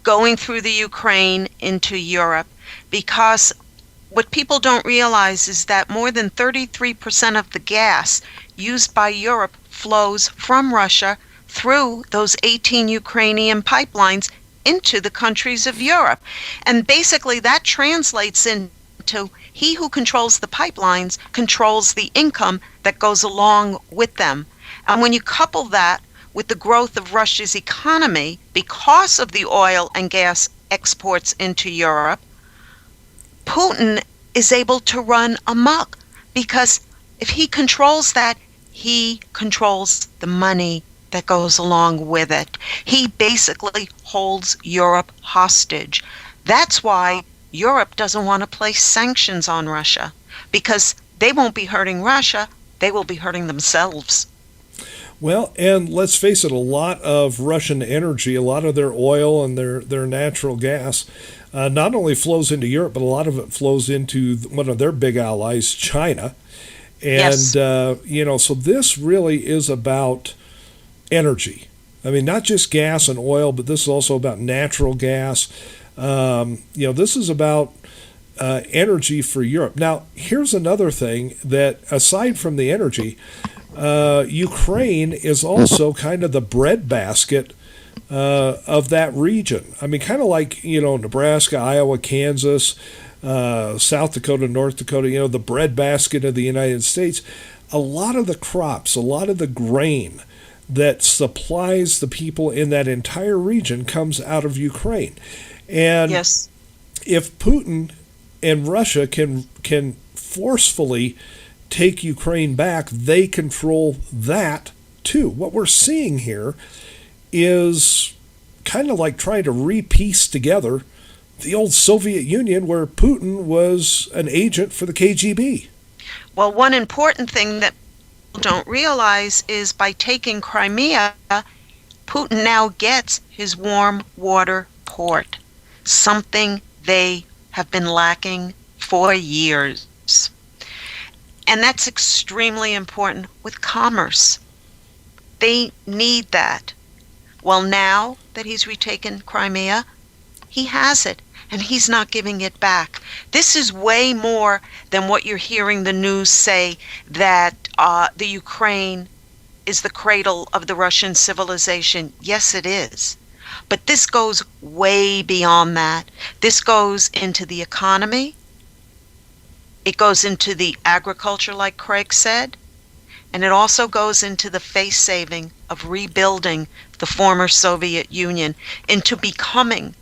going through the Ukraine into Europe, because what people don't realize is that more than 33% of the gas used by Europe flows from Russia through those 18 Ukrainian pipelines into the countries of Europe. And basically that translates into he who controls the pipelines controls the income that goes along with them. And when you couple that with the growth of Russia's economy because of the oil and gas exports into Europe, Putin is able to run amok, because if he controls that, he controls the money that goes along with it. He basically holds Europe hostage. That's why Europe doesn't want to place sanctions on Russia, because they won't be hurting Russia, they will be hurting themselves. Well, and let's face it, a lot of Russian energy, a lot of their oil and their natural gas, not only flows into Europe, but a lot of it flows into one of their big allies, China. And, yes. So this really is about energy. I mean, not just gas and oil, but this is also about natural gas. This is about energy for Europe. Now, here's another thing that, aside from the energy, Ukraine is also kind of the breadbasket of that region. I mean, kind of like, Nebraska, Iowa, Kansas, South Dakota, North Dakota, the breadbasket of the United States. A lot of the crops, a lot of the grain that supplies the people in that entire region comes out of Ukraine. And yes. If Putin and Russia can forcefully take Ukraine back, they control that too. What we're seeing here is kind of like trying to re-piece together the old Soviet Union, where Putin was an agent for the KGB. Well, one important thing that people don't realize is by taking Crimea, Putin now gets his warm water port, something they have been lacking for years. And that's extremely important with commerce. They need that. Well, now that he's retaken Crimea, he has it, and he's not giving it back. This is way more than what you're hearing the news say, that the Ukraine is the cradle of the Russian civilization. Yes, it is. But this goes way beyond that. This goes into the economy. It goes into the agriculture, like Craig said. And it also goes into the face saving of rebuilding the former Soviet Union into becoming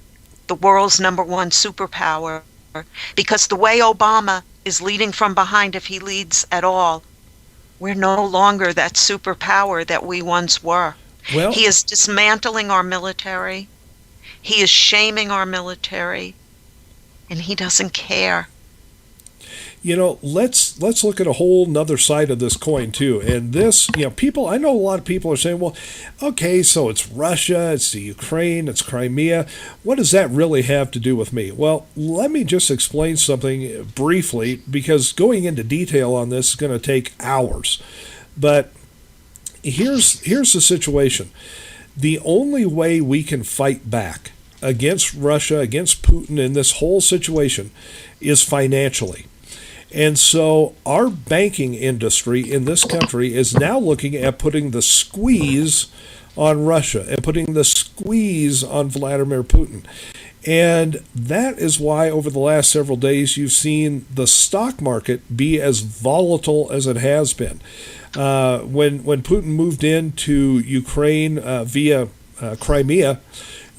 the world's #1 superpower. Because the way Obama is leading from behind, if he leads at all, we're no longer that superpower that we once were. Well, he is dismantling our military. He is shaming our military. And he doesn't care. let's look at a whole nother side of this coin too. And this, people, I know a lot of people are saying, well, okay, so it's Russia, it's the Ukraine, it's Crimea. What does that really have to do with me? Well, let me just explain something briefly, because going into detail on this is going to take hours. But here's the situation. The only way we can fight back against Russia, against Putin in this whole situation is financially. And so our banking industry in this country is now looking at putting the squeeze on Russia and putting the squeeze on Vladimir Putin. And that is why over the last several days you've seen the stock market be as volatile as it has been. When Putin moved into Ukraine via Crimea,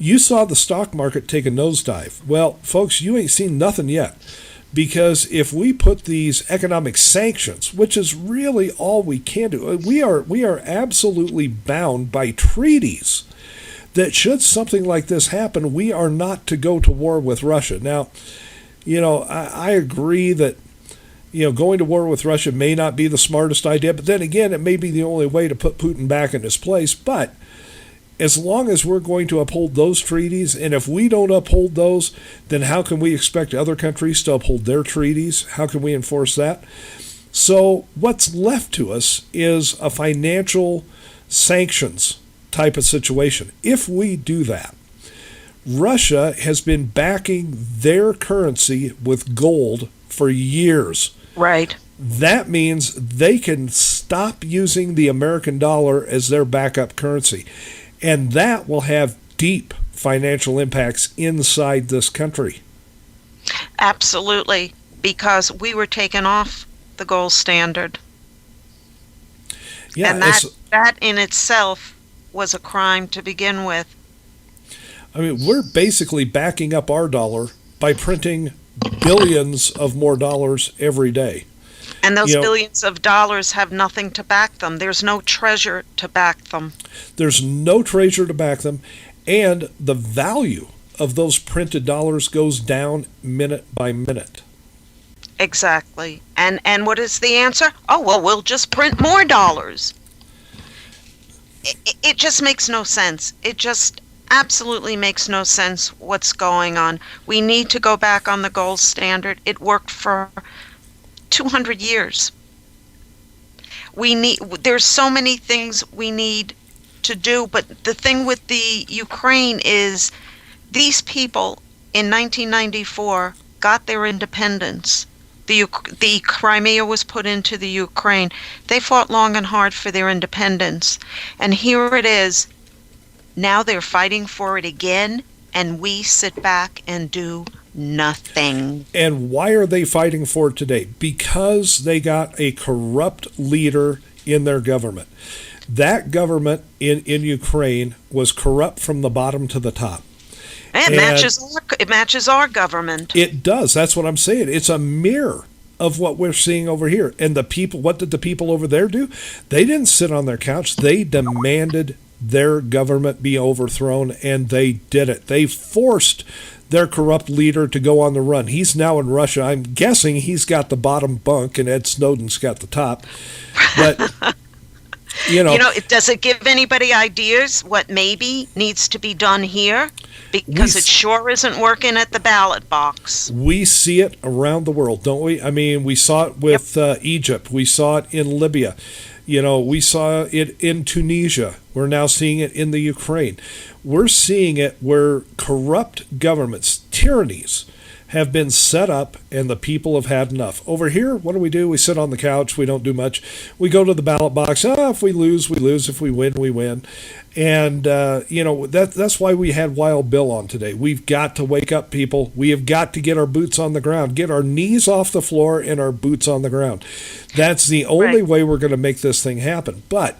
you saw the stock market take a nosedive. Well, folks, you ain't seen nothing yet. Because if we put these economic sanctions, which is really all we can do, we are absolutely bound by treaties that should something like this happen, we are not to go to war with Russia. Now, I agree that, going to war with Russia may not be the smartest idea, but then again, it may be the only way to put Putin back in his place. But as long as we're going to uphold those treaties, and if we don't uphold those, then how can we expect other countries to uphold their treaties? How can we enforce that? So what's left to us is a financial sanctions type of situation. If we do that, Russia has been backing their currency with gold for years. Right. That means they can stop using the American dollar as their backup currency. And that will have deep financial impacts inside this country. Absolutely, because we were taken off the gold standard. Yeah, and that in itself was a crime to begin with. I mean, we're basically backing up our dollar by printing billions of more dollars every day. And those billions of dollars have nothing to back them. There's no treasure to back them. There's no treasure to back them. And the value of those printed dollars goes down minute by minute. Exactly. And what is the answer? Oh, well, we'll just print more dollars. It just makes no sense. It just absolutely makes no sense what's going on. We need to go back on the gold standard. It worked for 200 years. There's so many things we need to do, but the thing with the Ukraine is these people in 1994 got their independence. The Crimea was put into the Ukraine. They fought long and hard for their independence. And here it is. Now they're fighting for it again, and we sit back and do nothing. And why are they fighting for it today? Because they got a corrupt leader in their government. That government in Ukraine was corrupt from the bottom to the top. And it matches our government. It does. That's what I'm saying. It's a mirror of what we're seeing over here. And the people, what did the people over there do? They didn't sit on their couch. They demanded their government be overthrown, and they did it. They forced their corrupt leader to go on the run. He's now in Russia. I'm guessing he's got the bottom bunk and Ed Snowden's got the top. But does it give anybody ideas what maybe needs to be done here? Because it sure isn't working at the ballot box. We see it around the world, don't we? I mean, we saw it with Egypt. We saw it in Libya. We saw it in Tunisia. We're now seeing it in the Ukraine. We're seeing it where corrupt governments, tyrannies, have been set up, and the people have had enough. Over here, what do? We sit on the couch. We don't do much. We go to the ballot box. If we lose, we lose. If we win, we win. And, that's why we had Wild Bill on today. We've got to wake up, people. We have got to get our boots on the ground, get our knees off the floor and our boots on the ground. That's the only way we're going to make this thing happen. But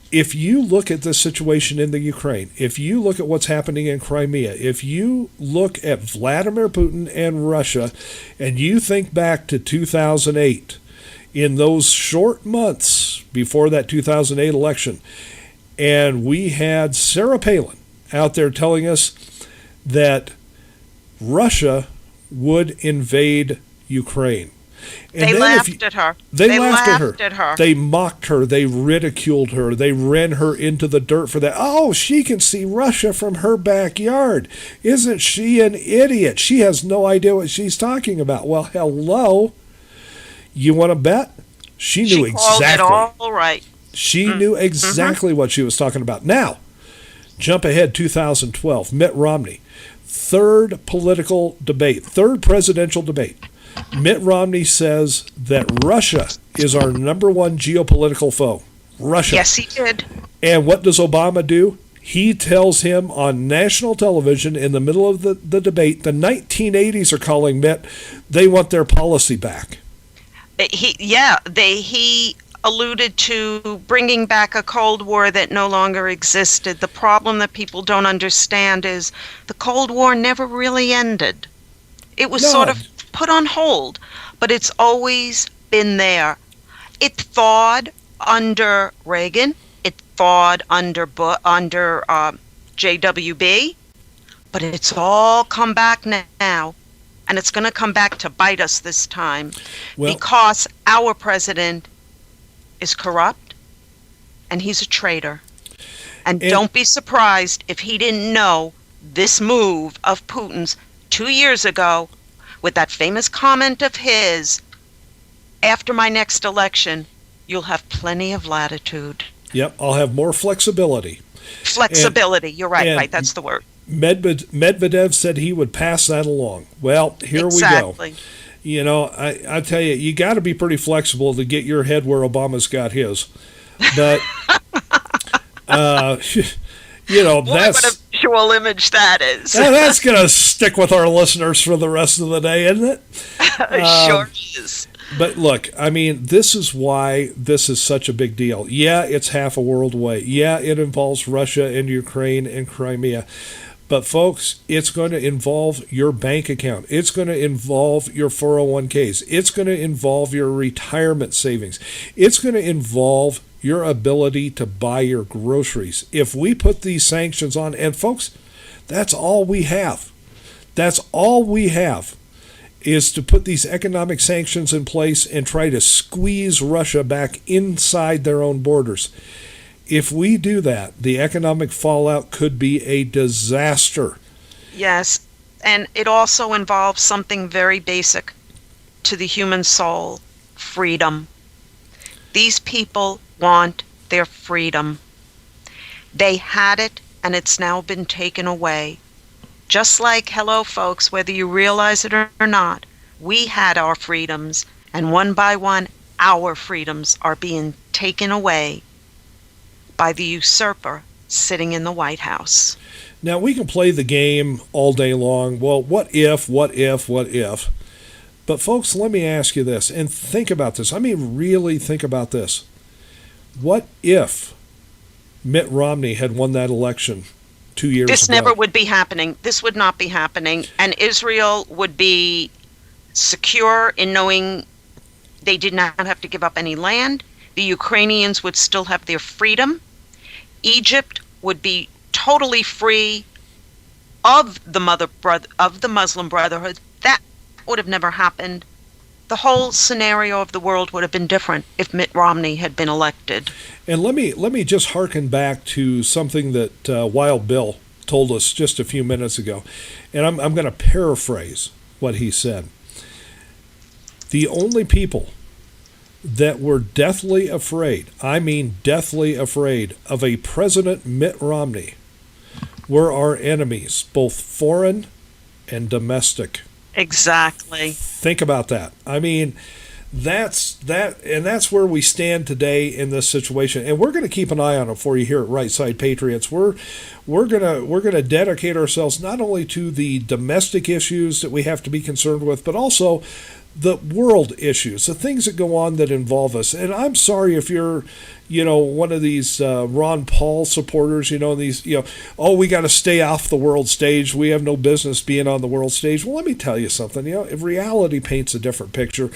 if you look at the situation in the Ukraine, if you look at what's happening in Crimea, if you look at Vladimir Putin and Russia, and you think back to 2008, in those short months before that 2008 election, and we had Sarah Palin out there telling us that Russia would invade Ukraine. And they then laughed at her. They laughed at her. They mocked her. They ridiculed her. They ran her into the dirt for that. Oh, she can see Russia from her backyard. Isn't she an idiot? She has no idea what she's talking about. Well, hello. You want to bet? She knew exactly. Called it all right. She knew exactly what she was talking about. Now, jump ahead 2012. Mitt Romney. Third presidential debate. Mitt Romney says that Russia is our number one geopolitical foe. Russia. Yes, he did. And what does Obama do? He tells him on national television in the middle of the debate, the 1980s are calling Mitt, they want their policy back. He alluded to bringing back a Cold War that no longer existed. The problem that people don't understand is the Cold War never really ended. It was sort of put on hold, but it's always been there. It thawed under Reagan. It thawed under JWB, but it's all come back now, and it's going to come back to bite us this time because our president is corrupt and he's a traitor. And don't be surprised if he didn't know this move of Putin's 2 years ago with that famous comment of his, after my next election, you'll have plenty of latitude. Yep, I'll have more flexibility. Flexibility, you're right, that's the word. Medvedev said he would pass that along. Well, here we go. You know, I tell you, you got to be pretty flexible to get your head where Obama's got his. But, you know, that's what a visual image that is. That's going to stick with our listeners for the rest of the day, isn't it? Sure is. But look, I mean, this is why this is such a big deal. Yeah, it's half a world away. Yeah, it involves Russia and Ukraine and Crimea. But folks, it's going to involve your bank account. It's going to involve your 401ks. It's going to involve your retirement savings. It's going to involve your ability to buy your groceries. If we put these sanctions on, and folks, that's all we have. That's all we have is to put these economic sanctions in place and try to squeeze Russia back inside their own borders. If we do that, the economic fallout could be a disaster. Yes, and it also involves something very basic to the human soul, freedom. These people want their freedom. They had it, and it's now been taken away. Just like, hello folks, whether you realize it or not, we had our freedoms, and one by one, our freedoms are being taken away by the usurper sitting in the White House. Now, we can play the game all day long. Well, what if? But folks, let me ask you this, and think about this. I mean, really think about this. What if Mitt Romney had won that election 2 years ago? This never would be happening. This would not be happening. And Israel would be secure in knowing they did not have to give up any land. The Ukrainians would still have their freedom. Egypt would be totally free of the Muslim Brotherhood. That would have never happened. The whole scenario of the world would have been different if Mitt Romney had been elected. And let me just hearken back to something that Wild Bill told us just a few minutes ago, and I'm going to paraphrase what he said. The only people that were deathly afraid, I mean deathly afraid, of a President Mitt Romney were our enemies, both foreign and domestic. Exactly. Think about that. I mean, that's where we stand today in this situation, and we're going to keep an eye on it for you here at Right Side Patriots. We're gonna dedicate ourselves not only to the domestic issues that we have to be concerned with, but also the world issues, the things that go on that involve us. And I'm sorry if you're, one of these Ron Paul supporters, we got to stay off the world stage. We have no business being on the world stage. Well, let me tell you something. If reality paints a different picture,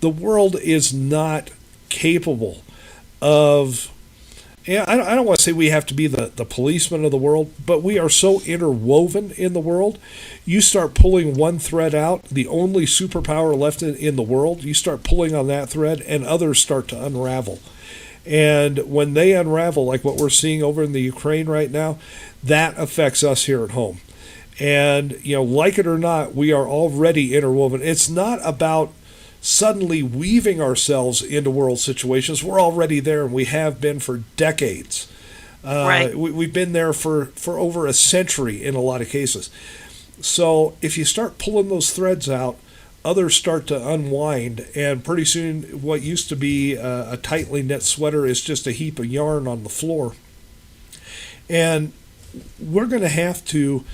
the world is not capable of Yeah, I don't want to say we have to be the policeman of the world, but we are so interwoven in the world. You start pulling one thread out, the only superpower left in the world, you start pulling on that thread, and others start to unravel. And when they unravel, like what we're seeing over in the Ukraine right now, that affects us here at home. And, like it or not, we are already interwoven. It's not about suddenly weaving ourselves into world situations. We're already there, and we have been for decades. Right. We've been there for over a century in a lot of cases. So if you start pulling those threads out, others start to unwind, and pretty soon what used to be a tightly knit sweater is just a heap of yarn on the floor. And we're going to have to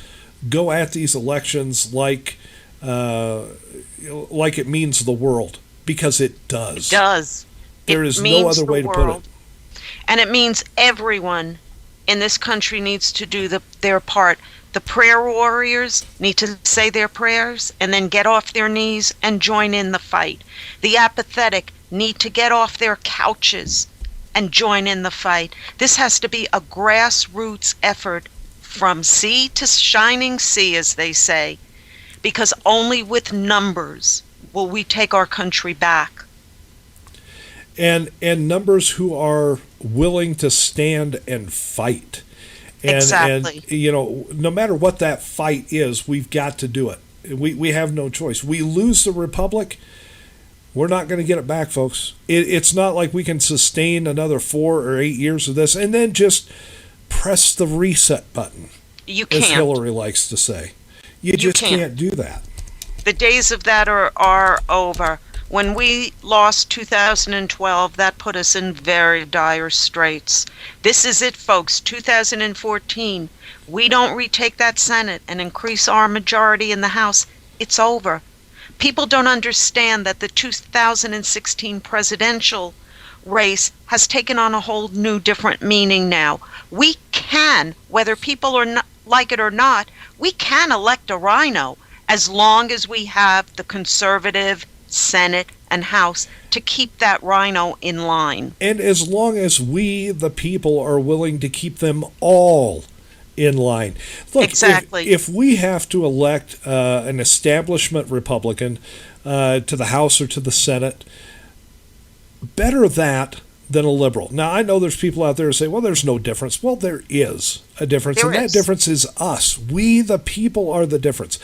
go at these elections like it means the world, because it does. It does. There is no other way to put it. And it means everyone in this country needs to do their part. The prayer warriors need to say their prayers and then get off their knees and join in the fight. The apathetic need to get off their couches and join in the fight. This has to be a grassroots effort from sea to shining sea, as they say, because only with numbers will we take our country back. And numbers who are willing to stand and fight. Exactly. And no matter what that fight is, we've got to do it. We have no choice. We lose the republic, we're not going to get it back, folks. It's not like we can sustain another 4 or 8 years of this and then just press the reset button. You can't. As Hillary likes to say. You just can't do that. The days of that are over. When we lost 2012, that put us in very dire straits. This is it, folks, 2014. We don't retake that Senate and increase our majority in the House. It's over. People don't understand that the 2016 presidential race has taken on a whole new different meaning now. We can, whether people are not, like it or not, we can elect a rhino as long as we have the conservative Senate and House to keep that rhino in line. And as long as we, the people, are willing to keep them all in line. Look, exactly. If we have to elect an establishment Republican to the House or to the Senate, better that than a liberal. Now, I know there's people out there who say, well, there's no difference. Well, there is a difference, and that difference is us. We, the people, are the difference.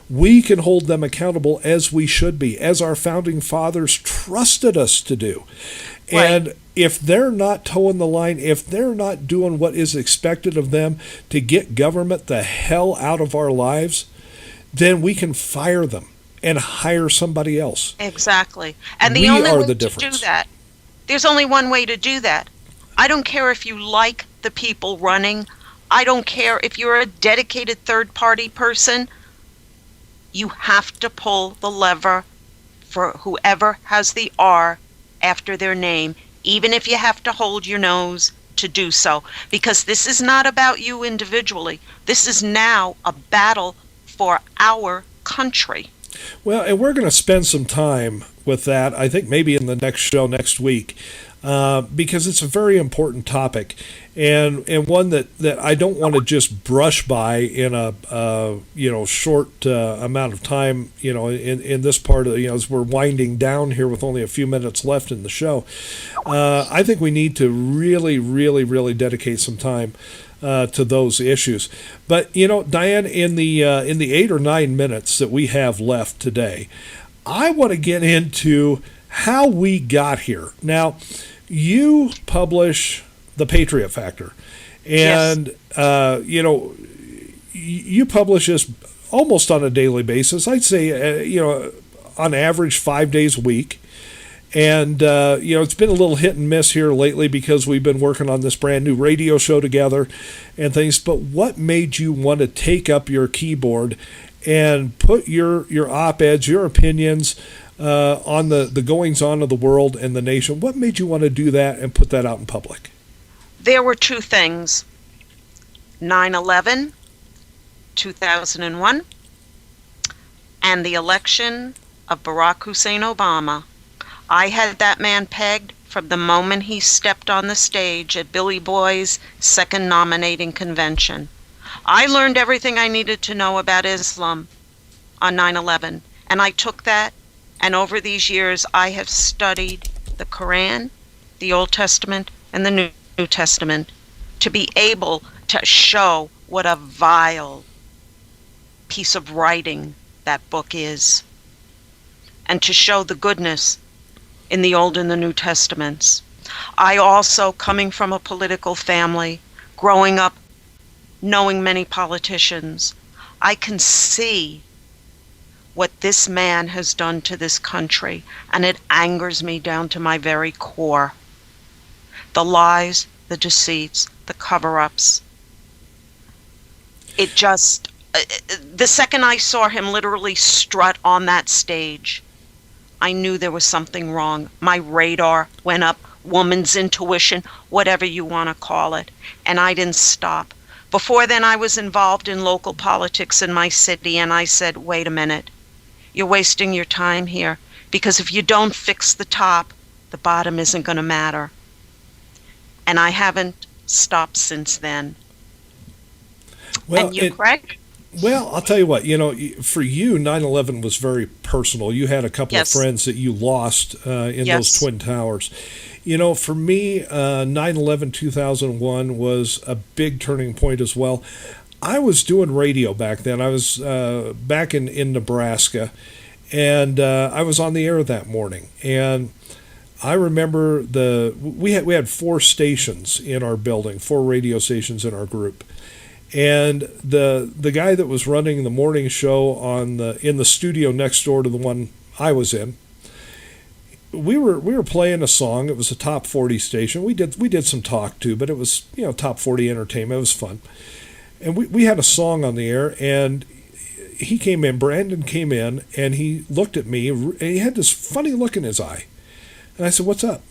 We can hold them accountable as we should be, as our founding fathers trusted us to do. Right. And if they're not towing the line, if they're not doing what is expected of them to get government the hell out of our lives, then we can fire them and hire somebody else. Exactly. And the We only are way the to difference. do that, there's only one way to do that. I don't care if you like the people running. I don't care if you're a dedicated third-party person. You have to pull the lever for whoever has the R after their name, even if you have to hold your nose to do so. Because this is not about you individually. This is now a battle for our country. Well, and we're going to spend some time with that, I think maybe in the next show next week, because it's a very important topic, and one that I don't want to just brush by in a short amount of time, in this part of, as we're winding down here with only a few minutes left in the show. I think we need to really, really, really dedicate some time to those issues. But Diane, in the 8 or 9 minutes that we have left today, I want to get into how we got here. Now, you publish the Patriot Factor, and Yes. You publish this almost on a daily basis. I'd say on average 5 days a week. And, it's been a little hit and miss here lately because we've been working on this brand new radio show together and things. But what made you want to take up your keyboard and put your op-eds, your opinions on the goings-on of the world and the nation? What made you want to do that and put that out in public? There were two things. 9/11, 2001, and the election of Barack Hussein Obama. I had that man pegged from the moment he stepped on the stage at Billy Boy's second nominating convention. I learned everything I needed to know about Islam on 9/11, and I took that, and over these years I have studied the Quran, the Old Testament, and the New Testament to be able to show what a vile piece of writing that book is, and to show the goodness in the Old and the New Testaments. I also, coming from a political family, growing up knowing many politicians, I can see what this man has done to this country, and it angers me down to my very core. The lies, the deceits, the cover-ups. It just, the second I saw him literally strut on that stage, I knew there was something wrong. My radar went up, woman's intuition, whatever you want to call it, and I didn't stop. Before then, I was involved in local politics in my city, and I said, wait a minute, you're wasting your time here, because if you don't fix the top, the bottom isn't going to matter. And I haven't stopped since then. Well, and you, Craig? Well, I'll tell you what, for you, 9/11 was very personal. You had a couple of friends that you lost in those Twin Towers. For me, 9/11/2001 was a big turning point as well. I was doing radio back then. I was back in Nebraska, and I was on the air that morning. And I remember we had 4 stations in our building, 4 radio stations in our group. And the guy that was running the morning show in the studio next door to the one I was in, we were playing a song. It was a top 40 station. We did some talk too, but it was top 40 entertainment. It was fun. And we had a song on the air, and he came in. Brandon came in, and he looked at me, and he had this funny look in his eye. And I said, "What's up?"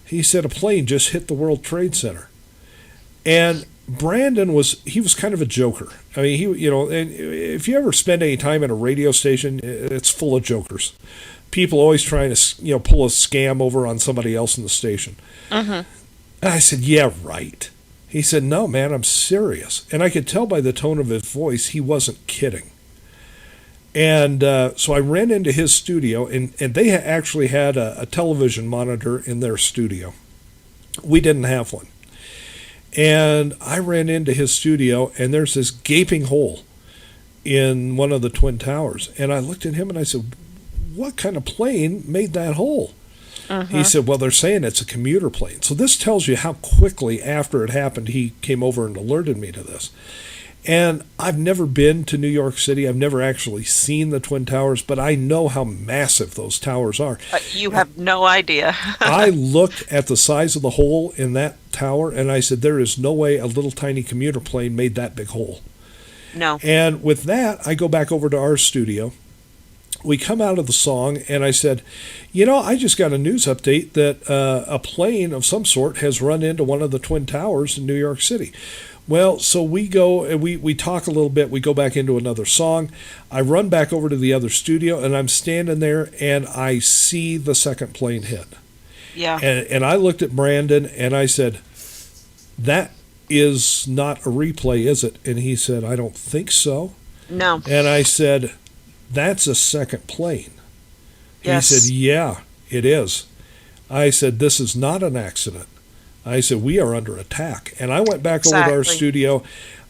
He said, "A plane just hit the World Trade Center." And Brandon was kind of a joker. I mean, and if you ever spend any time at a radio station, it's full of jokers. People always trying to, pull a scam over on somebody else in the station. And I said, "Yeah, right." He said, "No, man, I'm serious." And I could tell by the tone of his voice he wasn't kidding. And so I ran into his studio, and they actually had a television monitor in their studio. We didn't have one. And I ran into his studio, and there's this gaping hole in one of the Twin Towers. And I looked at him and I said, "What kind of plane made that hole?" He said, "Well, they're saying it's a commuter plane." So this tells you how quickly after it happened he came over and alerted me to this. And I've never been to New York City. I've never actually seen the Twin Towers, but I know how massive those towers are. You have no idea. I looked at the size of the hole in that tower, and I said, there is no way a little tiny commuter plane made that big hole. No. And with that, I go back over to our studio. We come out of the song, and I said, I just got a news update that a plane of some sort has run into one of the Twin Towers in New York City. Well, so we go and we talk a little bit. We go back into another song. I run back over to the other studio, and I'm standing there, and I see the second plane hit. Yeah. And I looked at Brandon, and I said, "That is not a replay, is it?" And he said, "I don't think so." No. And I said, "That's a second plane." Yes. He said, "Yeah, it is." I said, "This is not an accident." I said, "We are under attack." And I went back over to our studio.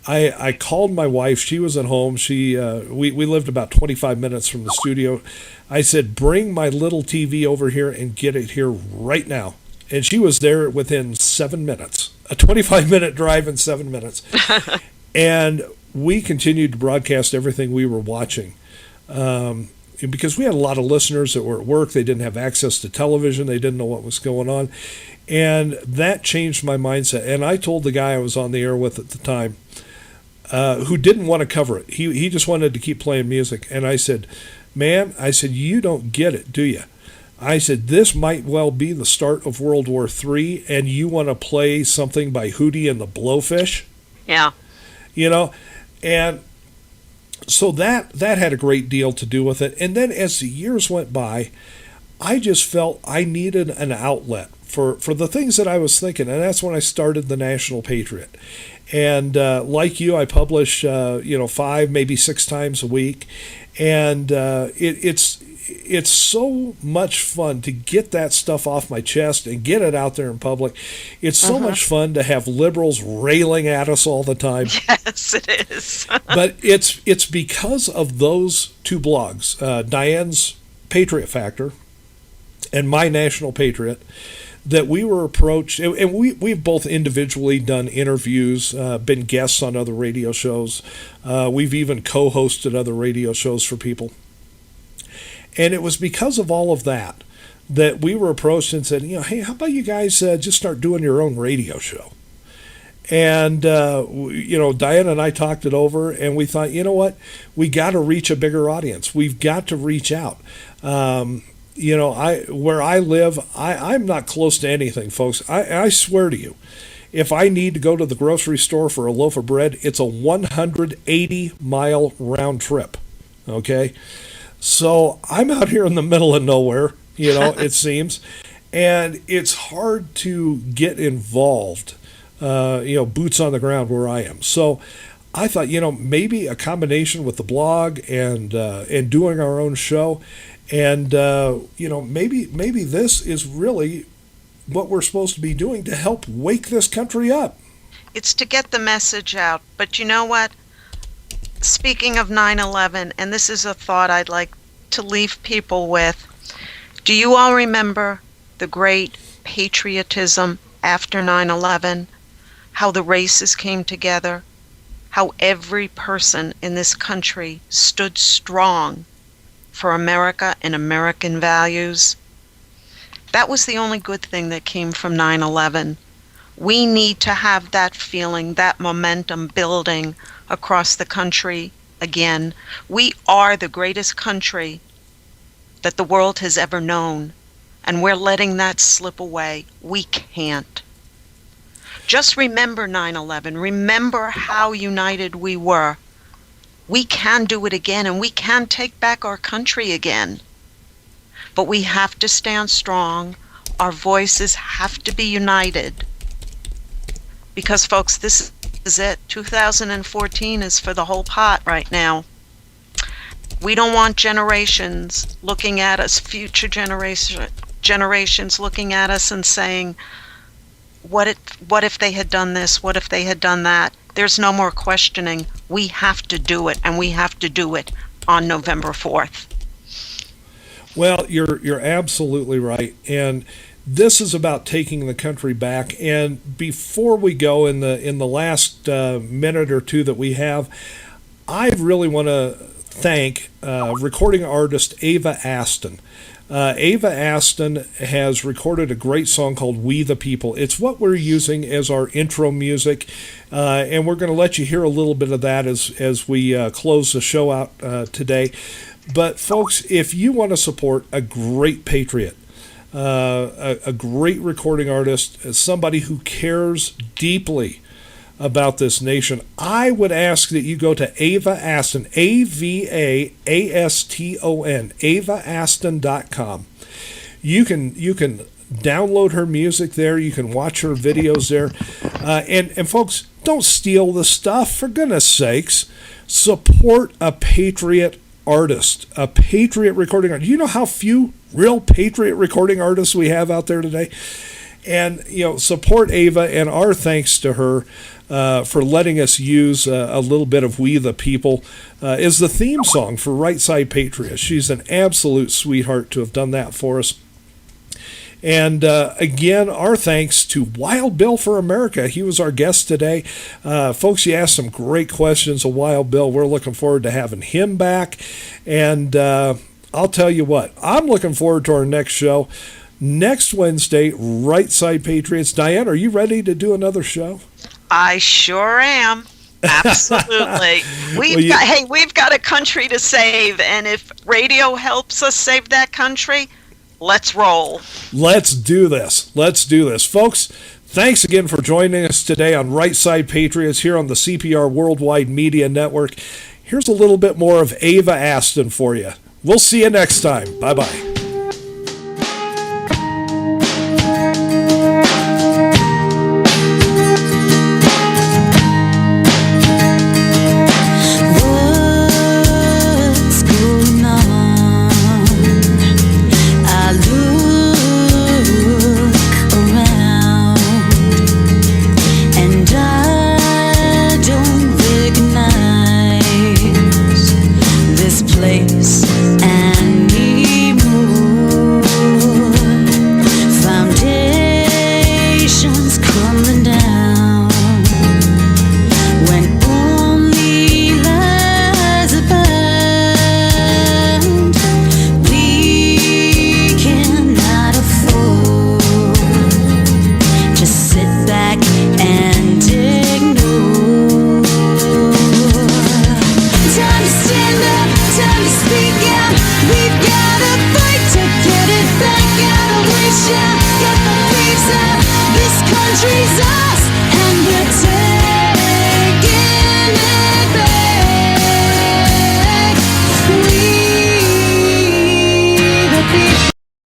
I called my wife. She was at home. We lived about 25 minutes from the studio. I said, "Bring my little TV over here and get it here right now." And she was there within 7 minutes. A 25-minute drive in 7 minutes. And we continued to broadcast everything we were watching. Because we had a lot of listeners that were at work. They didn't have access to television. They didn't know what was going on. And that changed my mindset. And I told the guy I was on the air with at the time, who didn't want to cover it. He just wanted to keep playing music. And I said, "Man," I said, "you don't get it, do you?" I said, "This might well be the start of World War III, and you want to play something by Hootie and the Blowfish?" Yeah. And so that had a great deal to do with it. And then as the years went by, I just felt I needed an outlet for the things that I was thinking. And that's when I started the National Patriot. And like you, I publish 5, maybe 6 times a week, and it's so much fun to get that stuff off my chest and get it out there in public. It's so much fun to have liberals railing at us all the time. Yes, it is. But it's because of those 2 blogs, Diane's Patriot Factor and My National Patriot, that we were approached, and we've both individually done interviews, been guests on other radio shows. We've even co-hosted other radio shows for people. And it was because of all of that we were approached and said, hey, how about you guys just start doing your own radio show? And, Diane and I talked it over, and we thought, you know what? We got to reach a bigger audience. We've got to reach out. Where I live, I'm not close to anything, folks. I swear to you, if I need to go to the grocery store for a loaf of bread, it's a 180-mile round trip, okay? So I'm out here in the middle of nowhere, it seems, and it's hard to get involved, boots on the ground where I am. So I thought, maybe a combination with the blog and doing our own show, and maybe this is really what we're supposed to be doing to help wake this country up. It's to get the message out. But you know what? Speaking of 9/11, and this is a thought I'd like to leave people with, do you all remember the great patriotism after 9/11? How the races came together? How every person in this country stood strong for America and American values? That was the only good thing that came from 9/11. We need to have that feeling, that momentum building across the country again. We are the greatest country that the world has ever known, and we're letting that slip away. We can't. Just remember 9/11. Remember how united we were. We can do it again, and we can take back our country again. But we have to stand strong. Our voices have to be united. Because, folks, this is it. 2014 is for the whole pot right now. We don't want generations looking at us, future generations looking at us and saying, what if they had done this? What if they had done that? There's no more questioning. We have to do it, and we have to do it on November 4th. Well, you're absolutely right. And this is about taking the country back. And before we go, in the last minute or two that we have, I really want to thank recording artist Ava Aston. Ava Aston has recorded a great song called We the People. It's what we're using as our intro music, and we're going to let you hear a little bit of that as we close the show out today. But folks, if you want to support a great patriot, a great recording artist, somebody who cares deeply about this nation, I would ask that you go to Ava Aston, AVAASTON, AvaAston.com. You can download her music there. You can watch her videos there. And folks, don't steal the stuff, for goodness sakes. Support a patriot artist, a patriot recording artist. You know how few real patriot recording artists we have out there today? And, support Ava, and our thanks to her for letting us use a little bit of We the People as the theme song for Right Side Patriots. She's an absolute sweetheart to have done that for us. And again, our thanks to Wild Bill for America. He was our guest today. Folks, you asked some great questions of Wild Bill. We're looking forward to having him back. And I'll tell you what, I'm looking forward to our next show. Next Wednesday, Right Side Patriots. Diane, are you ready to do another show? I sure am. Absolutely. We've got a country to save, and if radio helps us save that country, let's roll. Let's do this. Folks, thanks again for joining us today on Right Side Patriots here on the CPR Worldwide Media Network. Here's a little bit more of Ava Aston for you. We'll see you next time. Bye-bye.